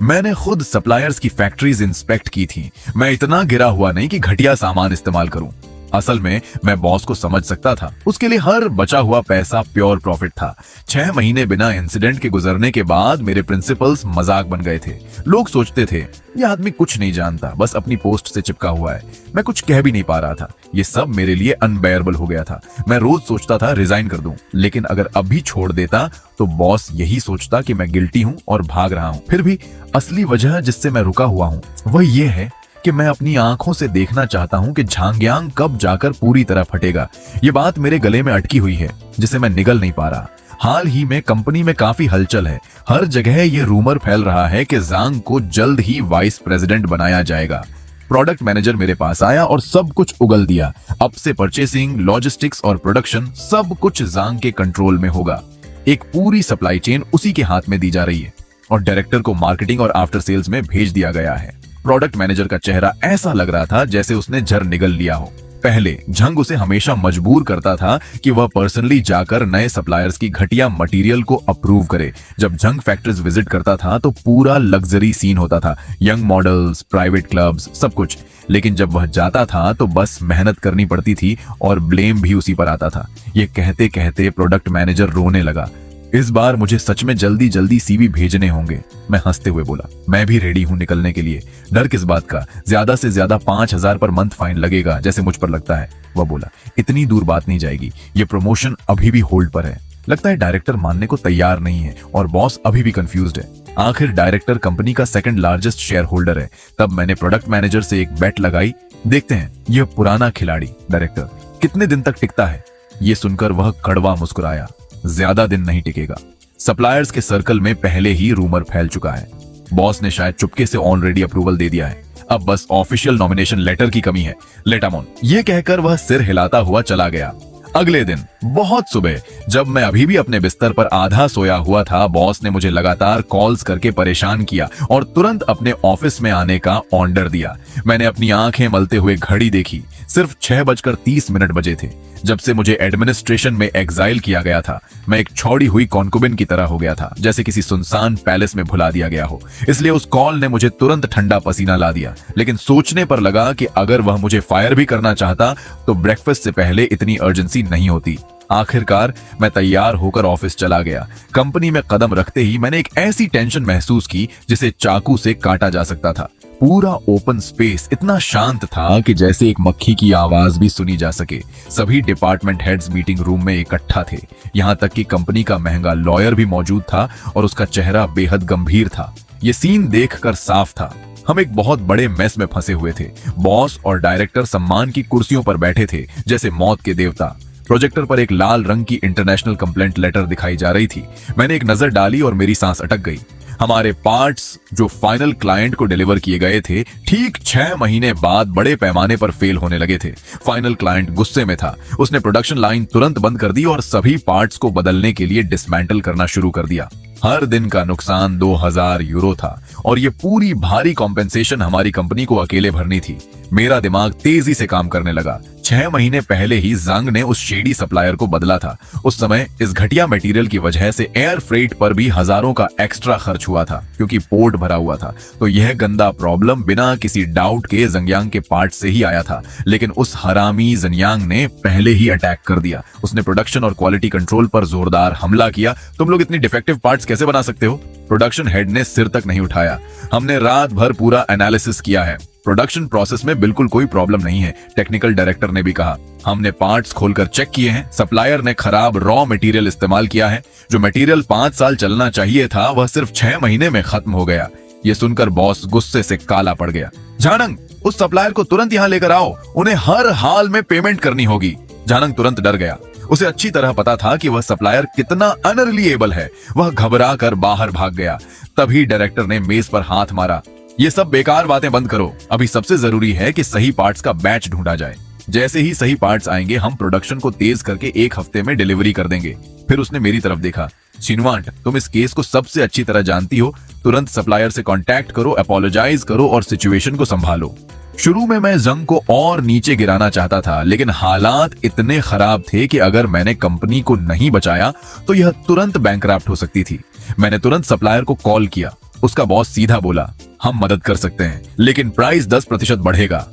मैंने खुद सप्लायर्स की फैक्ट्रीज इंस्पेक्ट की थी। मैं इतना गिरा हुआ नहीं कि घटिया सामान इस्तेमाल करूं। असल में मैं बॉस को समझ सकता था। उसके लिए हर बचा हुआ पैसा प्योर प्रॉफिट था। 6 महीने बिना इंसिडेंट के गुजरने के बाद मेरे प्रिंसिपल्स मजाक बन गए थे। लोग सोचते थे यह आदमी कुछ नहीं जानता, बस अपनी पोस्ट से चिपका हुआ है। मैं कुछ कह भी नहीं पा रहा था। ये सब मेरे लिए अनबेयरेबल हो गया था। मैं रोज सोचता था रिजाइन कर दूं, लेकिन अगर अभी छोड़ देता तो बॉस यही सोचता कि मैं गिल्टी हूं और भाग रहा हूं। फिर भी असली वजह जिससे मैं रुका हुआ हूं वह यह है कि मैं अपनी आंखों से देखना चाहता हूं कि झांगयांग कब जाकर पूरी तरह फटेगा। ये बात मेरे गले में अटकी हुई है जिसे मैं निगल नहीं पा रहा। हाल ही में कंपनी में काफी हलचल है। हर जगह ये रूमर फैल रहा है कि जांग को जल्द ही वाइस प्रेसिडेंट बनाया जाएगा। प्रोडक्ट मैनेजर मेरे पास आया और सब कुछ उगल दिया। अब से परचेसिंग, लॉजिस्टिक्स और प्रोडक्शन सब कुछ जांग के कंट्रोल में होगा। एक पूरी सप्लाई चेन उसी के हाथ में दी जा रही है और डायरेक्टर को मार्केटिंग और आफ्टर सेल्स में भेज दिया गया है। प्रोडक्ट मैनेजर का चेहरा ऐसा लग रहा था जैसे उसने झर निगल लिया हो। पहले झंग उसे हमेशा मजबूर करता था कि वह पर्सनली जाकर नए सप्लायर्स की घटिया मटेरियल को अप्रूव करे। जब झंग फैक्ट्रीज विजिट करता था तो पूरा लग्जरी सीन होता था, यंग मॉडल्स, प्राइवेट क्लब्स, सब कुछ। लेकिन जब वह जाता था तो बस मेहनत करनी पड़ती थी और ब्लेम भी उसी पर आता था। ये कहते कहते प्रोडक्ट मैनेजर रोने लगा। इस बार मुझे सच में जल्दी जल्दी सीवी भेजने होंगे। मैं हंसते हुए बोला, मैं भी रेडी हूं निकलने के लिए। डर किस बात का, ज्यादा से ज्यादा 5,000 पर मंथ फाइन लगेगा जैसे मुझ पर लगता है। वह बोला, इतनी दूर बात नहीं जाएगी, ये प्रमोशन अभी भी होल्ड पर है। लगता है डायरेक्टर मानने को तैयार नहीं है और बॉस अभी भी कंफ्यूज्ड है। आखिर डायरेक्टर कंपनी का सेकंड लार्जेस्ट शेयर होल्डर है। तब मैंने प्रोडक्ट मैनेजर से एक बेट लगाई, देखते हैं यह पुराना खिलाड़ी डायरेक्टर कितने दिन तक टिकता है। ये सुनकर वह कड़वा मुस्कुराया, ज्यादा दिन नहीं टिकेगा। सप्लायर्स के सर्कल में पहले ही रूमर फैल चुका है। बॉस ने शायद चुपके से ऑलरेडी अप्रूवल दे दिया है। अब बस ऑफिशियल नॉमिनेशन लेटर की कमी है। Late M on. ये कहकर वह सिर हिलाता हुआ चला गया। अगले दिन बहुत सुबह, जब मैं अभी भी अपने बिस्तर पर आधा सोया हुआ था, बॉस ने मुझे लगातार कॉल्स करके परेशान किया और तुरंत अपने ऑफिस में आने का ऑर्डर दिया। मैंने अपनी आंखें मलते हुए घड़ी देखी, सिर्फ 6:30 बजे थे। जब से मुझे एडमिनिस्ट्रेशन में एग्जाइल किया गया था, मैं एक छोड़ी हुई कॉन्कुबिन की तरह हो गया था, जैसे किसी सुनसान पैलेस में भुला दिया गया हो। इसलिए उस कॉल ने मुझे तुरंत ठंडा पसीना ला दिया। लेकिन सोचने पर लगा कि अगर वह मुझे फायर भी करना चाहता तो ब्रेकफास्ट से पहले इतनी अर्जेंसी नहीं होती। आखिरकार मैं तैयार होकर ऑफिस चला गया। कंपनी में कदम रखते ही मैंने एक ऐसी टेंशन महसूस की जिसे चाकू से काटा जा सकता था। पूरा ओपन स्पेस इतना शांत था कि जैसे एक मक्खी की आवाज भी सुनी जा सके। सभी डिपार्टमेंट हेड्स मीटिंग रूम में इकट्ठा थे। यहाँ तक कि कंपनी का महंगा लॉयर भी मौजूद था और उसका चेहरा बेहद गंभीर था। ये सीन देखकर साफ था, हम एक बहुत बड़े मेस में फंसे हुए थे। बॉस और डायरेक्टर सम्मान की कुर्सियों पर बैठे थे जैसे मौत के देवता। प्रोजेक्टर पर एक लाल रंग की इंटरनेशनल कंप्लेंट लेटर दिखाई जा रही थी। मैंने एक नजर डाली और मेरी सांस अटक गई। हमारे पार्ट्स जो फाइनल क्लाइंट को डिलीवर किए गए थे, ठीक 6 महीने बाद बड़े पैमाने पर फेल होने लगे थे। फाइनल क्लाइंट गुस्से में था। उसने प्रोडक्शन लाइन तुरंत बंद कर दी और सभी पार्ट्स को बदलने के लिए डिसमेंटल करना शुरू कर दिया। हर दिन का नुकसान 2,000 यूरो था और ये पूरी भारी कॉम्पेंसेशन हमारी कंपनी को अकेले भरनी थी। मेरा दिमाग तेजी से काम करने लगा। 6 महीने पहले ही जांग ने उस शेडी सप्लायर को बदला था। उस समय इस घटिया मटेरियल की वजह से एयर फ्रेट पर भी हजारों का एक्स्ट्रा खर्च हुआ था क्योंकि पोर्ट भरा हुआ था। तो यह गंदा प्रॉब्लम बिना किसी डाउट के जंगयांग के पार्ट से ही आया था। लेकिन उस हरामी जंगयांग ने पहले ही अटैक कर दिया। उसने प्रोडक्शन और क्वालिटी कंट्रोल पर जोरदार हमला किया। तुम लोग इतनी डिफेक्टिव पार्ट्स कैसे बना सकते हो? प्रोडक्शन हेड ने सिर तक नहीं उठाया। हमने रात भर पूरा एनालिसिस किया है। प्रोडक्शन प्रोसेस में बिल्कुल कोई प्रॉब्लम नहीं है, टेक्निकल डायरेक्टर ने भी कहा। हमने पार्ट्स खोलकर चेक किए हैं। सप्लायर ने खराब रॉ मटेरियल इस्तेमाल किया है। जो मटेरियल 5 साल चलना चाहिए था वह सिर्फ 6 महीने में खत्म हो गया। ये सुनकर बॉस गुस्से से काला पड़ गया। जानंग, उस सप्लायर को तुरंत यहाँ लेकर आओ, उन्हें हर हाल में पेमेंट करनी होगी। जानंग तुरंत डर गया। उसे अच्छी तरह पता था कि वह सप्लायर कितना अनरिलिएबल है। वह घबरा कर बाहर भाग गया। तभी डायरेक्टर ने मेज पर हाथ मारा। ये सब बेकार बातें बंद करो। अभी सबसे जरूरी है कि सही पार्ट्स का बैच ढूंढा जाए। जैसे ही सही पार्ट्स आएंगे हम प्रोडक्शन को तेज करके 1 हफ्ते में डिलीवरी कर देंगे। फिर उसने मेरी तरफ देखा। शिनवाट, तुम इस केस को सबसे अच्छी तरह जानती हो। तुरंत सप्लायर से कांटेक्ट करो, अपोलोजाइज करो और सिचुएशन को संभालो। शुरू में मैं जंग को और नीचे गिराना चाहता था, लेकिन हालात इतने खराब थे कि अगर मैंने कंपनी को नहीं बचाया तो यह तुरंत बैंकरप्ट हो सकती थी। मैंने तुरंत सप्लायर को कॉल किया। उसका बॉस सीधा बोला, हम मदद कर सकते हैं लेकिन प्राइस 10% बढ़ेगा।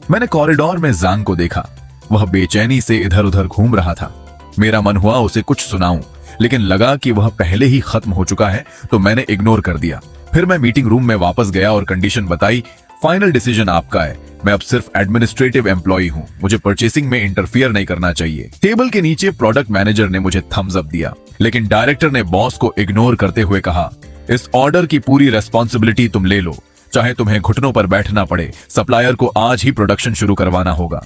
मैंने कॉरिडोर में जांग को देखा। वह बेचैनी से इधर उधर घूम रहा था। मेरा मन हुआ उसे कुछ सुनाऊं, लेकिन लगा कि वह पहले ही खत्म हो चुका है तो मैंने इग्नोर कर दिया। फिर मैं मीटिंग रूम में वापस गया और कंडीशन बताई। फाइनल डिसीजन आपका है। मैं अब सिर्फ एडमिनिस्ट्रेटिव एम्प्लॉय हूँ। मुझे परचेसिंग में इंटरफियर नहीं करना चाहिए। टेबल के नीचे प्रोडक्ट मैनेजर ने मुझे थम्स अप दिया, लेकिन डायरेक्टर ने बॉस को इग्नोर करते हुए कहा, इस ऑर्डर की पूरी रेस्पॉन्सिबिलिटी तुम ले लो, चाहे तुम्हें घुटनों पर बैठना पड़े। सप्लायर को आज ही प्रोडक्शन शुरू करवाना होगा।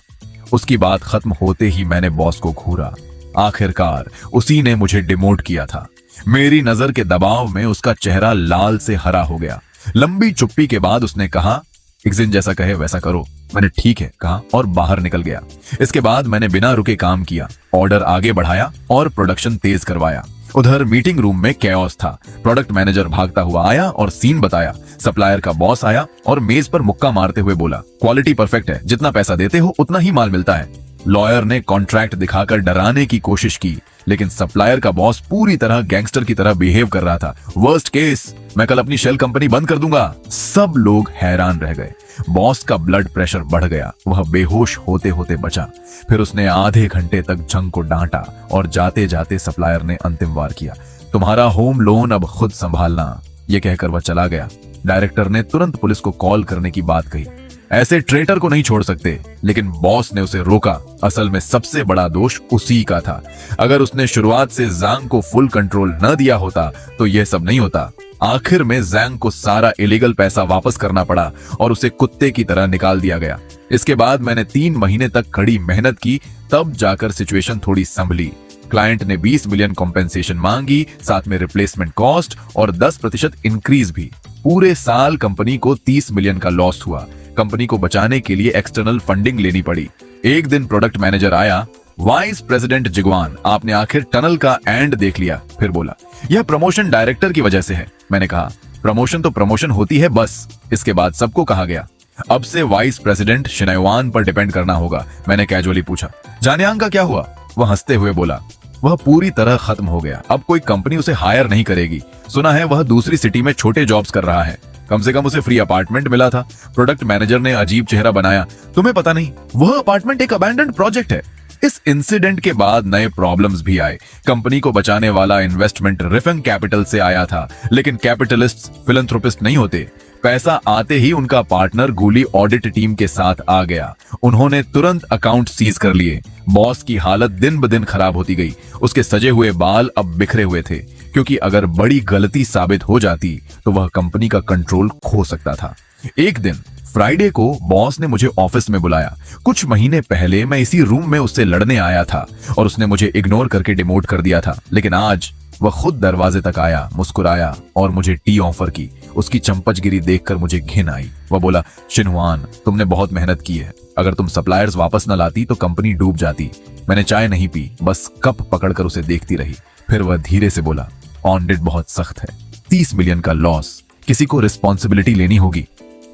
उसकी बात खत्म होते ही मैंने बॉस को घूरा। आखिरकार उसी ने मुझे डिमोट किया था। मेरी नजर के दबाव में उसका चेहरा लाल से हरा हो गया। लंबी चुप्पी के बाद उसने कहा, एक्जिन जैसा कहे वैसा करो। मैंने ठीक है कहा और बाहर निकल गया। इसके बाद मैंने बिना रुके काम किया, ऑर्डर आगे बढ़ाया और प्रोडक्शन तेज करवाया। उधर मीटिंग रूम में कैओस था। प्रोडक्ट मैनेजर भागता हुआ आया और सीन बताया। सप्लायर का बॉस आया और मेज पर मुक्का मारते हुए बोला, क्वालिटी परफेक्ट है, जितना पैसा देते हो उतना ही माल मिलता है। लॉयर ने कॉन्ट्रैक्ट दिखाकर डराने की कोशिश की, लेकिन सप्लायर का बॉस पूरी तरह गैंगस्टर की तरह बिहेव कर रहा था। वर्स्ट केस, मैं कल अपनी शेल कंपनी बंद कर दूंगा। सब लोग हैरान रह गए। बॉस का ब्लड प्रेशर बढ़ गया, वह बेहोश होते होते बचा। फिर उसने आधे घंटे तक जंग को डांटा और जाते जाते सप्लायर ने अंतिम वार किया, तुम्हारा होम लोन अब खुद संभालना। यह कहकर वह चला गया। डायरेक्टर ने तुरंत पुलिस को कॉल करने की बात कही। ऐसे ट्रेटर को नहीं छोड़ सकते, लेकिन बॉस ने उसे रोका। असल में सबसे बड़ा दोष उसी का था। अगर उसने शुरुआत से ज़ांग को फुल कंट्रोल न दिया होता तो यह सब नहीं होता। आखिर में ज़ांग को सारा इलीगल पैसा वापस करना पड़ा और उसे कुत्ते की तरह निकाल दिया गया। इसके बाद मैंने 3 महीने तक कड़ी मेहनत की, तब जाकर सिचुएशन थोड़ी संभली। क्लाइंट ने 20 मिलियन कॉम्पेंसेशन मांगी, साथ में रिप्लेसमेंट कॉस्ट और 10% इंक्रीज भी। पूरे साल कंपनी को 30 मिलियन का लॉस हुआ। कंपनी को बचाने के लिए एक्सटर्नल फंडिंग लेनी पड़ी। एक दिन प्रोडक्ट मैनेजर आया, वाइस प्रेसिडेंट जिगवान, आपने आखिर टनल का एंड देख लिया। फिर बोला, यह प्रमोशन डायरेक्टर की वजह से है। मैंने कहा, प्रमोशन तो प्रमोशन होती है बस। इसके बाद सबको कहा गया, अब से वाइस प्रेसिडेंट शिनाइवान पर डिपेंड करना होगा। मैंने कैजुअली पूछा, जानियांग का क्या हुआ? वह हंसते हुए बोला, वह पूरी तरह खत्म हो गया। अब कोई कंपनी उसे हायर नहीं करेगी। सुना है वह दूसरी सिटी में छोटे जॉब्स कर रहा है। कम से कम उसे फ्री अपार्टमेंट मिला था। प्रोडक्ट मैनेजर ने अजीब चेहरा बनाया, तुम्हें पता नहीं, वह अपार्टमेंट एक अबैंडन्ड प्रोजेक्ट है। इस इंसिडेंट के बाद नए प्रॉब्लम्स भी आए। कंपनी को बचाने वाला इन्वेस्टमेंट रिफंग कैपिटल से आया था, लेकिन कैपिटलिस्ट फिलैंथ्रोपिस्ट नहीं होते। पैसा आते ही उनका पार्टनर गूली ऑडिट टीम के साथ आ गया। उन्होंने तुरंत अकाउंट सीज कर लिए। बॉस की हालत दिन ब दिन खराब होती गई। उसके सजे हुए बाल अब बिखरे हुए थे, क्योंकि अगर बड़ी गलती साबित हो जाती तो वह कंपनी का कंट्रोल खो सकता था। एक दिन फ्राइडे को बॉस ने मुझे ऑफिस में बुलाया। कुछ महीने पहले मैं इसी रूम में उससे लड़ने आया था और उसने मुझे इग्नोर करके डिमोट कर दिया था, लेकिन आज वह खुद दरवाजे तक आया, मुस्कुराया और मुझे टी ऑफर की। उसकी चंपचगिरी देखकर मुझे घिन आई। वह बोला, शिनहुआन, तुमने बहुत मेहनत की है। अगर तुम सप्लायर्स वापस न लाती तो कंपनी डूब जाती। मैंने चाय नहीं पी, बस कप पकड़कर उसे देखती रही। फिर वह धीरे से बोला, ऑडिट बहुत सख्त है, 30 मिलियन का लॉस, किसी को रिस्पॉन्सिबिलिटी लेनी होगी।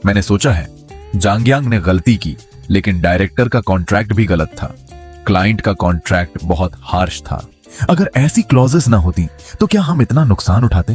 मैंने सोचा है जांगयांग ने गलती की, लेकिन डायरेक्टर का कॉन्ट्रैक्ट भी गलत था। क्लाइंट का कॉन्ट्रैक्ट बहुत हार्श था। अगर ऐसी क्लॉजेस ना होती तो क्या हम इतना नुकसान उठाते?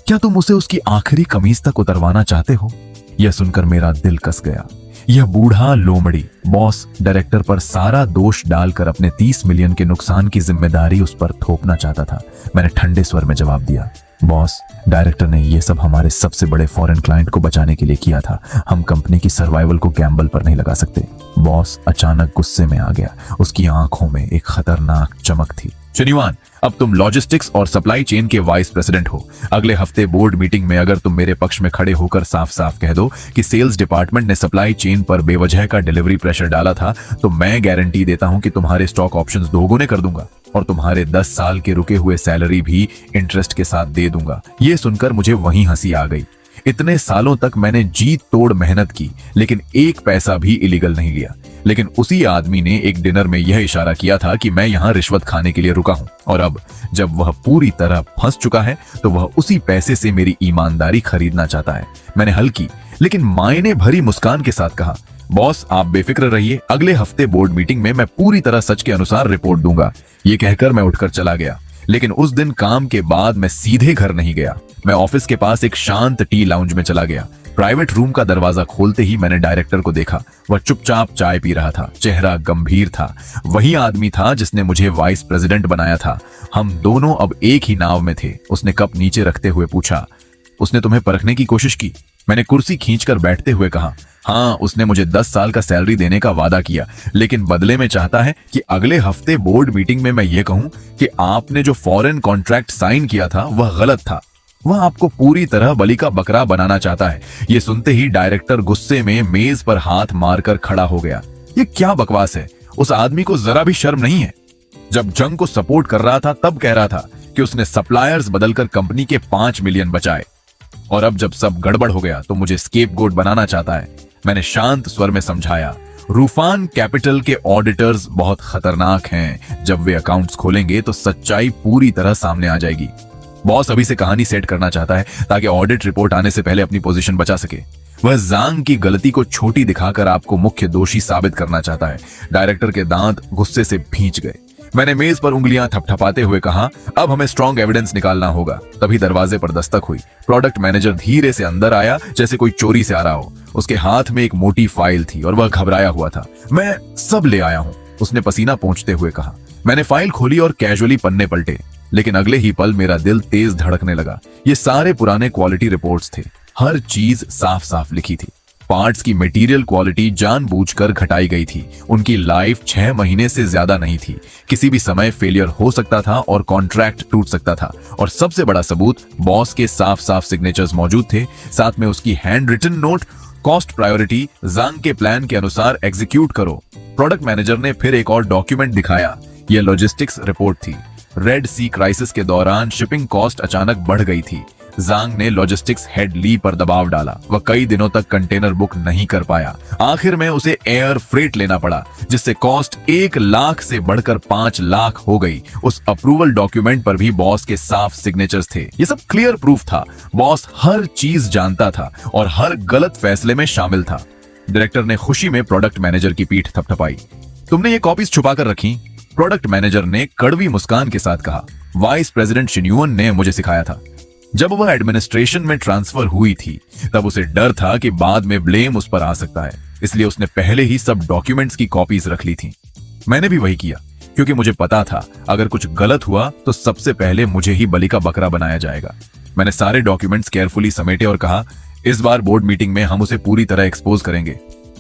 क्या तुम उसे उसकी आखिरी कमीज तक उतरवाना चाहते हो? यह सुनकर मेरा दिल कस गया। यह बूढ़ा लोमड़ी बॉस डायरेक्टर पर सारा दोष डालकर अपने 30 मिलियन के नुकसान की जिम्मेदारी उस पर थोपना चाहता था। मैंने ठंडे स्वर में जवाब दिया, बॉस, डायरेक्टर ने यह सब हमारे सबसे बड़े फॉरेन क्लाइंट को बचाने के लिए किया था। हम कंपनी की सर्वाइवल को गैम्बल पर नहीं लगा सकते। बॉस अचानक गुस्से में आ गया। उसकी आंखों में एक खतरनाक चमक थी। शिनहुआन, अब तुम लॉजिस्टिक्स और सप्लाई चेन के वाइस प्रेसिडेंट हो। अगले हफ्ते बोर्ड मीटिंग में अगर तुम मेरे पक्ष में खड़े होकर साफ साफ कह दो कि सेल्स डिपार्टमेंट ने सप्लाई चेन पर बेवजह का डिलीवरी प्रेशर डाला था, तो मैं गारंटी देता हूं कि तुम्हारे स्टॉक ऑप्शंस दोगुने कर दूंगा और तुम्हारे 10 साल के रुके हुए सैलरी भी इंटरेस्ट के साथ दे दूंगा। ये सुनकर मुझे वहीं हंसी आ गई। इतने सालों तक मैंने जी तोड़ मेहनत की, लेकिन एक पैसा भी इलीगल नहीं लिया। लेकिन उसी आदमी ने एक डिनर में यह इशारा किया था कि मैं यहां रिश्वत खाने के लिए रुका हूं, और अब जब वह पूरी तरह फंस चुका है तो वह उसी पैसे से मेरी ईमानदारी खरीदना चाहता है। मैंने हल्की लेकिन मायने भरी मुस्कान के साथ कहा, बॉस, आप बेफिक्र रहिए, अगले हफ्ते बोर्ड मीटिंग में मैं पूरी तरह सच के अनुसार रिपोर्ट दूंगा। ये कहकर मैं उठकर चला गया। लेकिन उस दिन काम के बाद मैं सीधे घर नहीं गया। मैं ऑफिस के पास एक शांत टी लाउंज में चला गया। प्राइवेट रूम का दरवाजा खोलते ही मैंने डायरेक्टर को देखा। वह चुपचाप चाय पी रहा था, चेहरा गंभीर था। वही आदमी था जिसने मुझे वाइस प्रेसिडेंट बनाया था। हम दोनों अब एक ही नाव में थे। उसने कप नीचे रखते हुए पूछा, उसने तुम्हें परखने की कोशिश की? मैंने कुर्सी खींचकर बैठते हुए कहा, हाँ, उसने मुझे 10 साल का सैलरी देने का वादा किया, लेकिन बदले में चाहता है कि अगले हफ्ते बोर्ड मीटिंग में मैं ये कहूं कि आपने जो फॉरेन कॉन्ट्रैक्ट साइन किया था वह गलत था। वह आपको पूरी तरह बलि का बकरा बनाना चाहता है। ये सुनते ही डायरेक्टर गुस्से में मेज पर हाथ मारकर खड़ा हो गया। ये क्या बकवास है? उस आदमी को जरा भी शर्म नहीं है। जब जंग को सपोर्ट कर रहा था तब कह रहा था कि उसने सप्लायर्स बदलकर कंपनी के 5 मिलियन बचाए, और अब जब सब गड़बड़ हो गया तो मुझे स्केपगोट बनाना चाहता है। मैंने शांत स्वर में समझाया, रूफान कैपिटल के ऑडिटर्स बहुत खतरनाक हैं। जब वे अकाउंट्स खोलेंगे तो सच्चाई पूरी तरह सामने आ जाएगी। बॉस अभी से कहानी सेट करना चाहता है ताकि ऑडिट रिपोर्ट आने से पहले अपनी पोजीशन बचा सके। वह जांग की गलती को छोटी दिखाकर आपको मुख्य दोषी साबित करना चाहता है। डायरेक्टर के दांत गुस्से से भींच गए। मैंने मेज पर उंगलियां थपथपाते हुए कहा, अब हमें स्ट्रॉन्ग एविडेंस निकालना होगा। तभी दरवाजे पर दस्तक हुई। प्रोडक्ट मैनेजर धीरे से अंदर आया जैसे कोई चोरी से आ रहा हो। उसके हाथ में एक मोटी फाइल थी और वह घबराया हुआ था। मैं सब ले आया हूं, उसने पसीना पोंछते हुए कहा। मैंने फाइल खोली और कैजुअली पन्ने पलटे, लेकिन अगले ही पल मेरा दिल तेज धड़कने लगा। ये सारे पुराने क्वालिटी रिपोर्ट्स थे। हर चीज साफ साफ लिखी थी। पार्ट्स की मटेरियल क्वालिटी जानबूझकर घटाई गई थी। उनकी लाइफ 6 महीने से ज्यादा नहीं थी। किसी भी समय फेलियर हो सकता था और कॉन्ट्रैक्ट टूट सकता था। और सबसे बड़ा सबूत, बॉस के साफ साफ सिग्नेचर्स मौजूद थे, साथ में उसकी hand written note. Cost priority, जांग के प्लान के अनुसार एग्जीक्यूट करो। प्रोडक्ट मैनेजर ने फिर एक और डॉक्यूमेंट दिखाया। यह लॉजिस्टिक्स रिपोर्ट थी। रेड सी क्राइसिस के दौरान शिपिंग कॉस्ट अचानक बढ़ गई थी। जांग ने लॉजिस्टिक्स हेड ली पर दबाव डाला। वह कई दिनों तक कंटेनर बुक नहीं कर पाया। आखिर में उसे एयर फ्रेट लेना पड़ा, जिससे कॉस्ट 1 लाख से बढ़कर 5 लाख हो गई। उस अप्रूवल डॉक्यूमेंट पर भी बॉस के साफ सिग्नेचर्स थे। ये सब क्लियर प्रूफ था। बॉस हर चीज जानता था और हर गलत फैसले में शामिल था। डायरेक्टर ने खुशी में प्रोडक्ट मैनेजर की पीठ थपथपाई। तुमने ये कॉपीज छुपा कर रखी? प्रोडक्ट मैनेजर ने कड़वी मुस्कान के साथ कहा। वाइस प्रेसिडेंट शिन्युअन ने मुझे सिखाया था। जब वह एडमिनिस्ट्रेशन में ट्रांसफर हुई थी तब उसे डर था कि बाद में ब्लेम उस पर आ सकता है, इसलिए उसने पहले ही सब डॉक्यूमेंट्स की कॉपीज रख ली थी। मैंने भी वही किया, क्योंकि मुझे पता था अगर कुछ गलत हुआ तो सबसे पहले मुझे ही बलि का बकरा बनाया जाएगा। मैंने सारे डॉक्यूमेंट्स केयरफुली समेटे और कहा, इस बार बोर्ड मीटिंग में हम उसे पूरी तरह एक्सपोज करेंगे।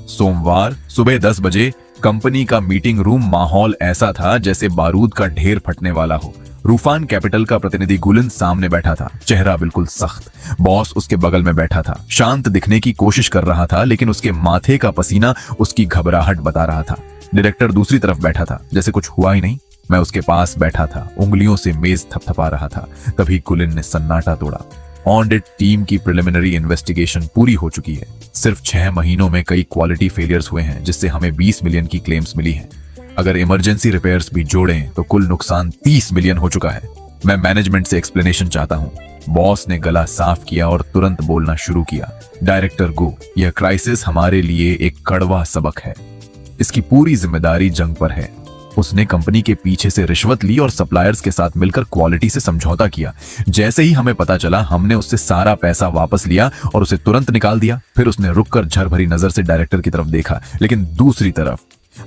सोमवार सुबह 10 बजे कंपनी का मीटिंग रूम माहौल ऐसा था जैसे बारूद का ढेर फटने वाला हो। रूफान कैपिटल का प्रतिनिधि गुलिन सामने बैठा था, चेहरा बिल्कुल सख्त। बॉस उसके बगल में बैठा था, शांत दिखने की कोशिश कर रहा था, लेकिन उसके माथे का पसीना उसकी घबराहट बता रहा था। डायरेक्टर दूसरी तरफ बैठा था, जैसे कुछ हुआ ही नहीं। मैं उसके पास बैठा था, उंगलियों से मेज थपथपा रहा था। तभी गुलिन ने सन्नाटा तोड़ा। ऑडिट टीम की प्रिलिमिनरी इन्वेस्टिगेशन पूरी हो चुकी है। सिर्फ 6 महीनों में कई क्वालिटी फेलियर्स हुए हैं, जिससे हमें 20 मिलियन की क्लेम्स मिली हैं। अगर इमरजेंसी रिपेयर्स भी जोड़ें तो कुल नुकसान 30 मिलियन हो चुका है। मैं मैनेजमेंट से एक्सप्लेनेशन चाहता हूं। बॉस ने गला साफ किया और तुरंत बोलना शुरू किया। डायरेक्टर गो, यह क्राइसिस हमारे लिए एक कड़वा सबक है। इसकी पूरी जिम्मेदारी जंग पर है। उसने कंपनी के पीछे से रिश्वत ली और सप्लायर्स के साथ मिलकर क्वालिटी से समझौता किया। जैसे ही हमें पता चला, हमने उससे सारा पैसा वापस लिया और उसे तुरंत निकाल दिया। फिर उसने रुककर झरभरी नजर से डायरेक्टर की तरफ देखा, लेकिन दूसरी तरफ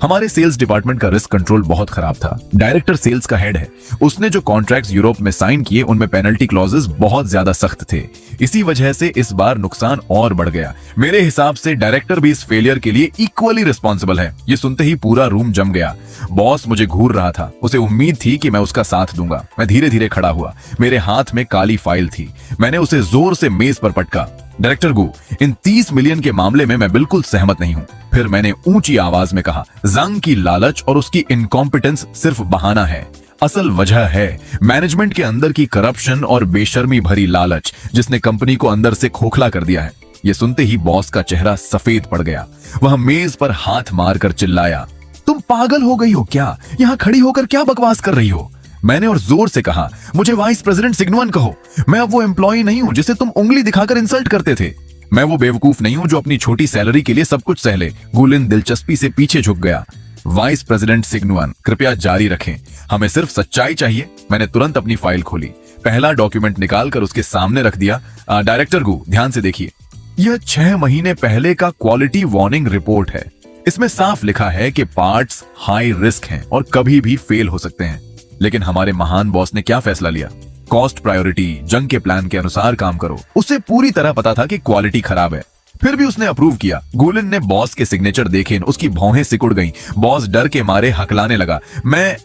हमारे सेल्स डिपार्टमेंट का रिस्क कंट्रोल बहुत खराब था। डायरेक्टर सेल्स का हेड है। उसने जो कॉन्ट्रैक्ट्स यूरोप में साइन किए उनमें पेनल्टी क्लॉजेस बहुत ज्यादा सख्त थे। इसी वजह से इस बार नुकसान और बढ़ गया। मेरे हिसाब से डायरेक्टर भी इस फेलियर के लिए इक्वली रिस्पॉन्सिबल है। ये सुनते ही पूरा रूम जम गया। बॉस मुझे घूर रहा था। उसे उम्मीद थी कि मैं उसका साथ दूंगा। मैं धीरे धीरे खड़ा हुआ। मेरे हाथ में काली फाइल थी। मैंने उसे जोर से मेज पर पटका। डायरेक्टर गु, इन 30 मिलियन के मामले में मैं बिल्कुल सहमत नहीं हूं। फिर मैंने ऊंची आवाज में कहा, जांग की लालच और उसकी इनकॉम्पिटेंस सिर्फ बहाना है। असल वजह है मैनेजमेंट के अंदर की करप्शन और बेशर्मी भरी लालच, जिसने कंपनी को अंदर से खोखला कर दिया है। ये सुनते ही बॉस का चेहरा सफेद पड़ गया। वह मेज पर हाथ मारकर चिल्लाया, तुम पागल हो गई हो क्या? यहाँ खड़ी होकर क्या बकवास कर रही हो? मैंने और जोर से कहा, मुझे वाइस प्रेसिडेंट सिग्नुअन कहो। मैं अब वो एम्प्लॉय नहीं हूं जिसे तुम उंगली दिखाकर इंसल्ट करते थे। मैं वो बेवकूफ नहीं हूं जो अपनी छोटी सैलरी के लिए सब कुछ सह ले। गुलिन दिलचस्पी से पीछे झुक गया। वाइस प्रेसिडेंट सिग्नुअन, कृपया जारी रखें। हमें सिर्फ सच्चाई चाहिए। मैंने तुरंत अपनी फाइल खोली, पहला डॉक्यूमेंट निकालकर उसके सामने रख दिया। डायरेक्टर गु, ध्यान से देखिए। यह 6 महीने पहले का क्वालिटी वार्निंग रिपोर्ट है। इसमें साफ लिखा है कि पार्ट्स हाई रिस्क हैं और कभी भी फेल हो सकते हैं। लेकिन हमारे महान बॉस ने क्या फैसला लिया? कॉस्ट प्रायोरिटी, जंग के प्लान के अनुसार काम करो। उसे पूरी तरह पता था कि क्वालिटी खराब है, फिर भी उसने अप्रूव किया। गुलिन ने बॉस के सिग्नेचर देखे, उसकी भौहें सिकुड़ गईं। बॉस डर के मारे हकलाने लगा। मैं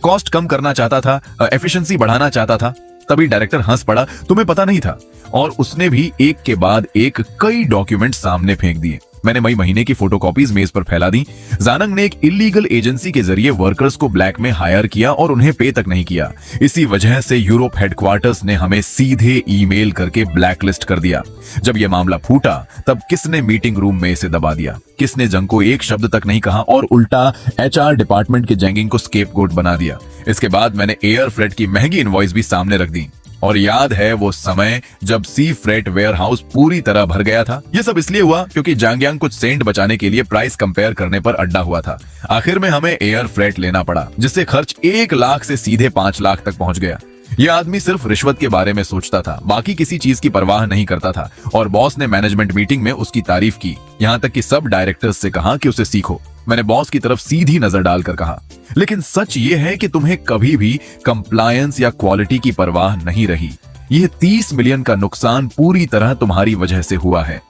कॉस्ट कम करना चाहता था, एफिशिएंसी बढ़ाना चाहता था। तभी डायरेक्टर हंस पड़ा, तुम्हें पता नहीं था। और उसने भी एक के बाद एक कई डॉक्यूमेंट सामने फेंक दिए। मैंने मई महीने की फोटोकॉपीज मेज पर फैला दी। जानंग ने एक इलीगल एजेंसी के जरिए वर्कर्स को ब्लैक में हायर किया और उन्हें पे तक नहीं किया। इसी वजह से यूरोप हेडक्वार्टर्स ने हमें सीधे ईमेल करके ब्लैकलिस्ट कर दिया। जब यह मामला फूटा तब किसने मीटिंग रूम में इसे दबा दिया? किसने जंग को एक शब्द तक नहीं कहा और उल्टा HR डिपार्टमेंट के जैंगिंग को स्केपगोट बना दिया? इसके बाद मैंने एयर फ्रेट की महंगी इनवॉइस भी सामने रख दी। और याद है वो समय जब सी फ्रेट वेयरहाउस पूरी तरह भर गया था? ये सब इसलिए हुआ क्योंकि जांगयांग कुछ सेंट बचाने के लिए प्राइस कंपेयर करने पर अड्डा हुआ था। आखिर में हमें एयर फ्रेट लेना पड़ा, जिससे खर्च 1 लाख से सीधे 5 लाख तक पहुंच गया। यह आदमी सिर्फ रिश्वत के बारे में सोचता था, बाकी किसी चीज की परवाह नहीं करता था। और बॉस ने मैनेजमेंट मीटिंग में उसकी तारीफ की, यहाँ तक कि सब डायरेक्टर्स से कहा कि उसे सीखो। मैंने बॉस की तरफ सीधी नजर डालकर कहा, लेकिन सच ये है कि तुम्हें कभी भी कंप्लायंस या क्वालिटी की परवाह नहीं रही। यह 30 मिलियन का नुकसान पूरी तरह तुम्हारी वजह से हुआ है।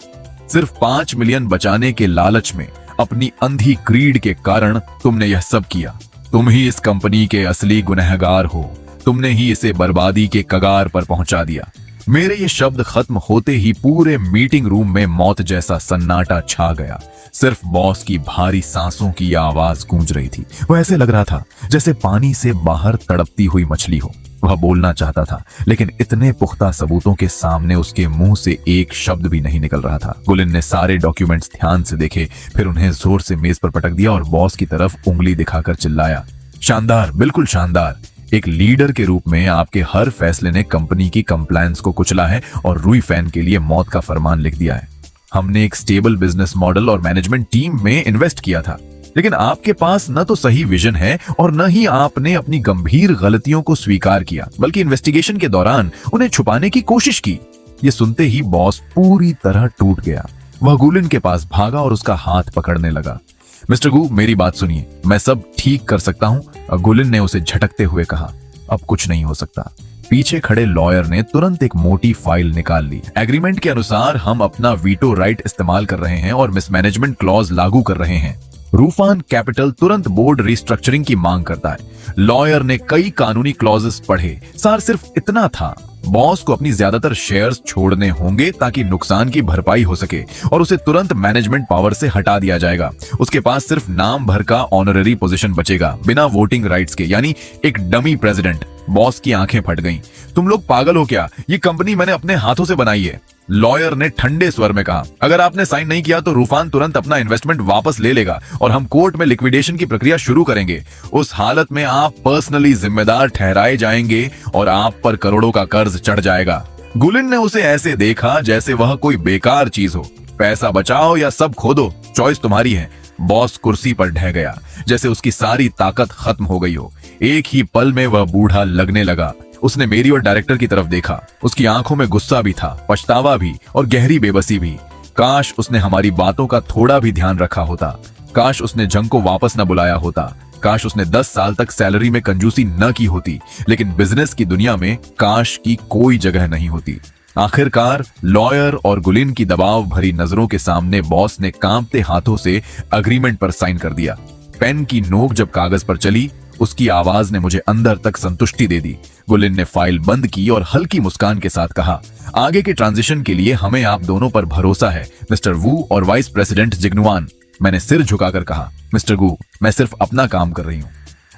सिर्फ 5 मिलियन बचाने के लालच में, अपनी अंधी ग्रीड के कारण तुमने यह सब किया। तुम ही इस कंपनी के असली गुनहगार हो। तुमने ही इसे बर्बादी के कगार पर पहुंचा दिया। मेरे ये शब्द खत्म होते ही पूरे मीटिंग रूम में मौत जैसा सन्नाटा छा गया। सिर्फ बॉस की भारी सांसों की आवाज गूंज रही थी। वह ऐसे लग रहा था जैसे पानी से बाहर तड़पती हुई मछली हो। वह बोलना चाहता था, लेकिन इतने पुख्ता सबूतों के सामने उसके मुंह से एक शब्द भी नहीं निकल रहा था। गुलिन ने सारे डॉक्यूमेंट्स ध्यान से देखे, फिर उन्हें जोर से मेज पर पटक दिया और बॉस की तरफ उंगली दिखाकर चिल्लाया, शानदार, बिल्कुल शानदार। एक लीडर के रूप में आपके हर फैसले ने कंपनी की कंप्लायंस को कुचला है और रुई फैन के लिए मौत का फरमान लिख दिया है। हमने एक स्टेबल बिजनेस मॉडल और मैनेजमेंट टीम में इन्वेस्ट किया था, लेकिन आपके पास न तो सही विजन है और न ही आपने अपनी गंभीर गलतियों को स्वीकार किया, बल्कि इन्वेस्टिगेशन के दौरान उन्हें छुपाने की कोशिश की। ये सुनते ही बॉस पूरी तरह टूट गया। वह गुलिन के पास भागा और उसका हाथ पकड़ने लगा। मिस्टर गू, मेरी बात सुनिए, मैं सब ठीक कर सकता हूं। गुलिन ने उसे झटकते हुए कहा, अब कुछ नहीं हो सकता। पीछे खड़े लॉयर ने तुरंत एक मोटी फाइल निकाल ली। एग्रीमेंट के अनुसार हम अपना वीटो राइट इस्तेमाल कर रहे हैं और मिसमैनेजमेंट क्लॉज लागू कर रहे हैं। रूफान कैपिटल तुरंत बोर्ड रिस्ट्रक्चरिंग की मांग करता है। लॉयर ने कई कानूनी क्लॉजेस पढ़े। सार सिर्फ इतना था, बॉस को अपनी ज्यादातर शेयर्स छोड़ने होंगे ताकि नुकसान की भरपाई हो सके और उसे तुरंत मैनेजमेंट पावर से हटा दिया जाएगा। उसके पास सिर्फ नाम भर का ऑनररी पोजीशन बचेगा, बिना वोटिंग राइट्स के, यानी एक डमी प्रेसिडेंट। बॉस की आंखें फट गईं। तुम लोग पागल हो क्या? ये कंपनी मैंने अपने हाथों से बनाई है। लॉयर ने ठंडे स्वर में कहा, अगर आपने साइन नहीं किया तो रूफान तुरंत अपना इन्वेस्टमेंट वापस ले लेगा और हम कोर्ट में लिक्विडेशन की प्रक्रिया शुरू करेंगे। उस हालत में आप पर्सनली जिम्मेदार ठहराए जाएंगे और आप पर करोड़ों का कर्ज चढ़ जाएगा। गुलिन ने उसे ऐसे देखा जैसे वह कोई बेकार चीज हो। पैसा बचाओ या सब खो दो, चॉइस तुम्हारी है। बॉस कुर्सी पर ढह गया, जैसे उसकी सारी ताकत खत्म हो गई हो। एक ही पल में वह बूढ़ा लगने लगा। उसने मेरी और डायरेक्टर की तरफ देखा। उसकी आंखों में गुस्सा भी था, पछतावा भी और गहरी बेबसी भी। काश उसने हमारी बातों का थोड़ा भी ध्यान रखा होता। काश उसने जंग को वापस न बुलाया होता। काश उसने 10 साल तक सैलरी में कंजूसी न की होती। लेकिन बिजनेस की दुनिया में काश की कोई जगह नहीं होती। आखिरकार लॉयर और गुलिन की दबाव भरी नजरों के सामने बॉस ने कांपते हाथों से अग्रीमेंट पर साइन कर दिया। पेन की नोक जब कागज पर चली, उसकी आवाज ने मुझे अंदर तक संतुष्टि दे दी। गुलिन ने फाइल बंद की और हल्की मुस्कान के साथ कहा, आगे के ट्रांजिशन के लिए हमें आप दोनों पर भरोसा है, मिस्टर वू और वाइस प्रेसिडेंट जिग्नुआन। मैंने सिर झुकाकर कहा, मिस्टर गू, मैं सिर्फ अपना काम कर रही हूँ।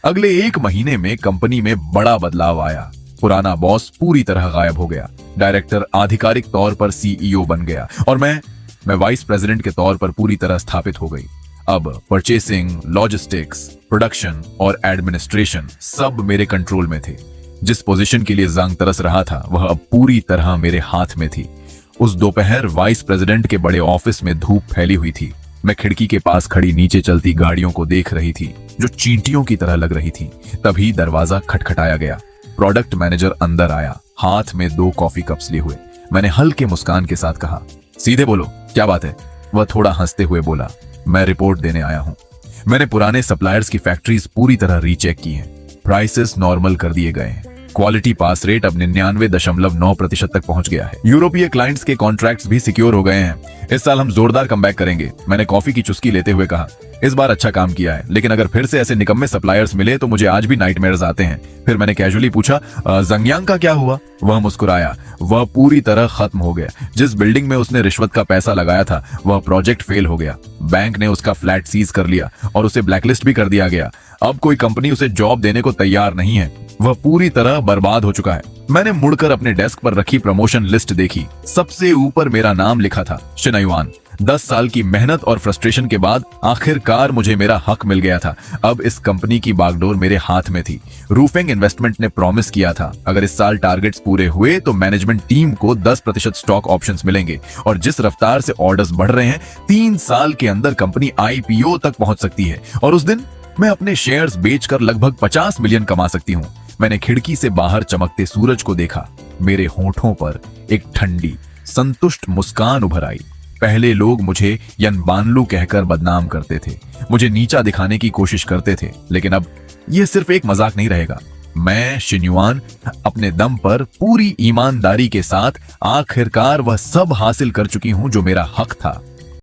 अगले 1 महीने में कंपनी में बड़ा बदलाव आया। पुराना बॉस पूरी तरह गायब हो गया। डायरेक्टर आधिकारिक तौर पर CEO बन गया और मैं वाइस प्रेसिडेंट के तौर पर पूरी तरह स्थापित हो गई। अब परचेसिंग, लॉजिस्टिक्स, प्रोडक्शन और एडमिनिस्ट्रेशन सब मेरे कंट्रोल में थे। जिस पोजीशन के लिए जंग तरस रहा था वह अब पूरी तरह मेरे हाथ में थी। उस दोपहर वाइस प्रेसिडेंट के बड़े ऑफिस में धूप फैली हुई थी। मैं खिड़की के पास खड़ी नीचे चलती गाड़ियों को देख रही थी जो चींटियों की तरह लग रही थी। तभी दरवाजा खटखटाया गया। प्रोडक्ट मैनेजर अंदर आया, हाथ में 2 कॉफी कप्स लिए हुए। मैंने हल्के मुस्कान के साथ कहा, सीधे बोलो, क्या बात है? वह थोड़ा हंसते हुए बोला, मैं रिपोर्ट देने आया हूं। मैंने पुराने सप्लायर्स की फैक्ट्रीज पूरी तरह रीचेक की हैं। प्राइसेस नॉर्मल कर दिए गए हैं। क्वालिटी पास रेट अब 99.9% तक पहुंच गया है। यूरोपीय क्लाइंट्स के कॉन्ट्रैक्ट्स भी सिक्योर हो गए हैं। इस साल हम जोरदार कमबैक करेंगे। मैंने कॉफी की चुस्की लेते हुए कहा, इस बार अच्छा काम किया है, लेकिन अगर फिर से ऐसे निकम्मे सप्लायर्स मिले तो मुझे आज भी नाइटमेयर्स आते हैं। फिर मैंने कैजुअली पूछा, जंगयांग का क्या हुआ? वह मुस्कुराया। वह पूरी तरह खत्म हो गया। जिस बिल्डिंग में उसने रिश्वत का पैसा लगाया था वह प्रोजेक्ट फेल हो गया। बैंक ने उसका फ्लैट सीज कर लिया और उसे ब्लैकलिस्ट भी कर दिया गया। अब कोई कंपनी उसे जॉब देने को तैयार नहीं है। वह पूरी तरह बर्बाद हो चुका है। मैंने मुड़कर अपने डेस्क पर रखी प्रमोशन लिस्ट देखी। सबसे ऊपर मेरा नाम लिखा था, शिनयुआन। 10 साल की मेहनत और फ्रस्ट्रेशन के बाद आखिरकार मुझे मेरा हक मिल गया था। अब इस कंपनी की बागडोर मेरे हाथ में थी। रूफिंग इन्वेस्टमेंट ने प्रॉमिस किया था, अगर इस साल टारगेट्स पूरे हुए तो मैनेजमेंट टीम को 10% स्टॉक ऑप्शंस मिलेंगे और जिस रफ्तार से ऑर्डर्स बढ़ रहे हैं 3 साल के अंदर कंपनी IPO तक पहुंच सकती है और उस दिन मैं अपने शेयर्स बेचकर लगभग 50 मिलियन कमा सकती हूँ। मैंने खिड़की से बाहर चमकते सूरज को देखा। मेरे होठों पर एक ठंडी, संतुष्ट मुस्कान उभर आई। पहले लोग मुझे यनबानलू कहकर बदनाम करते थे, मुझे नीचा दिखाने की कोशिश करते थे, लेकिन अब यह सिर्फ एक मजाक नहीं रहेगा। मैं शिनयुआन अपने दम पर पूरी ईमानदारी के साथ आखिरकार वह सब हासिल कर चुकी हूं जो मेरा हक था।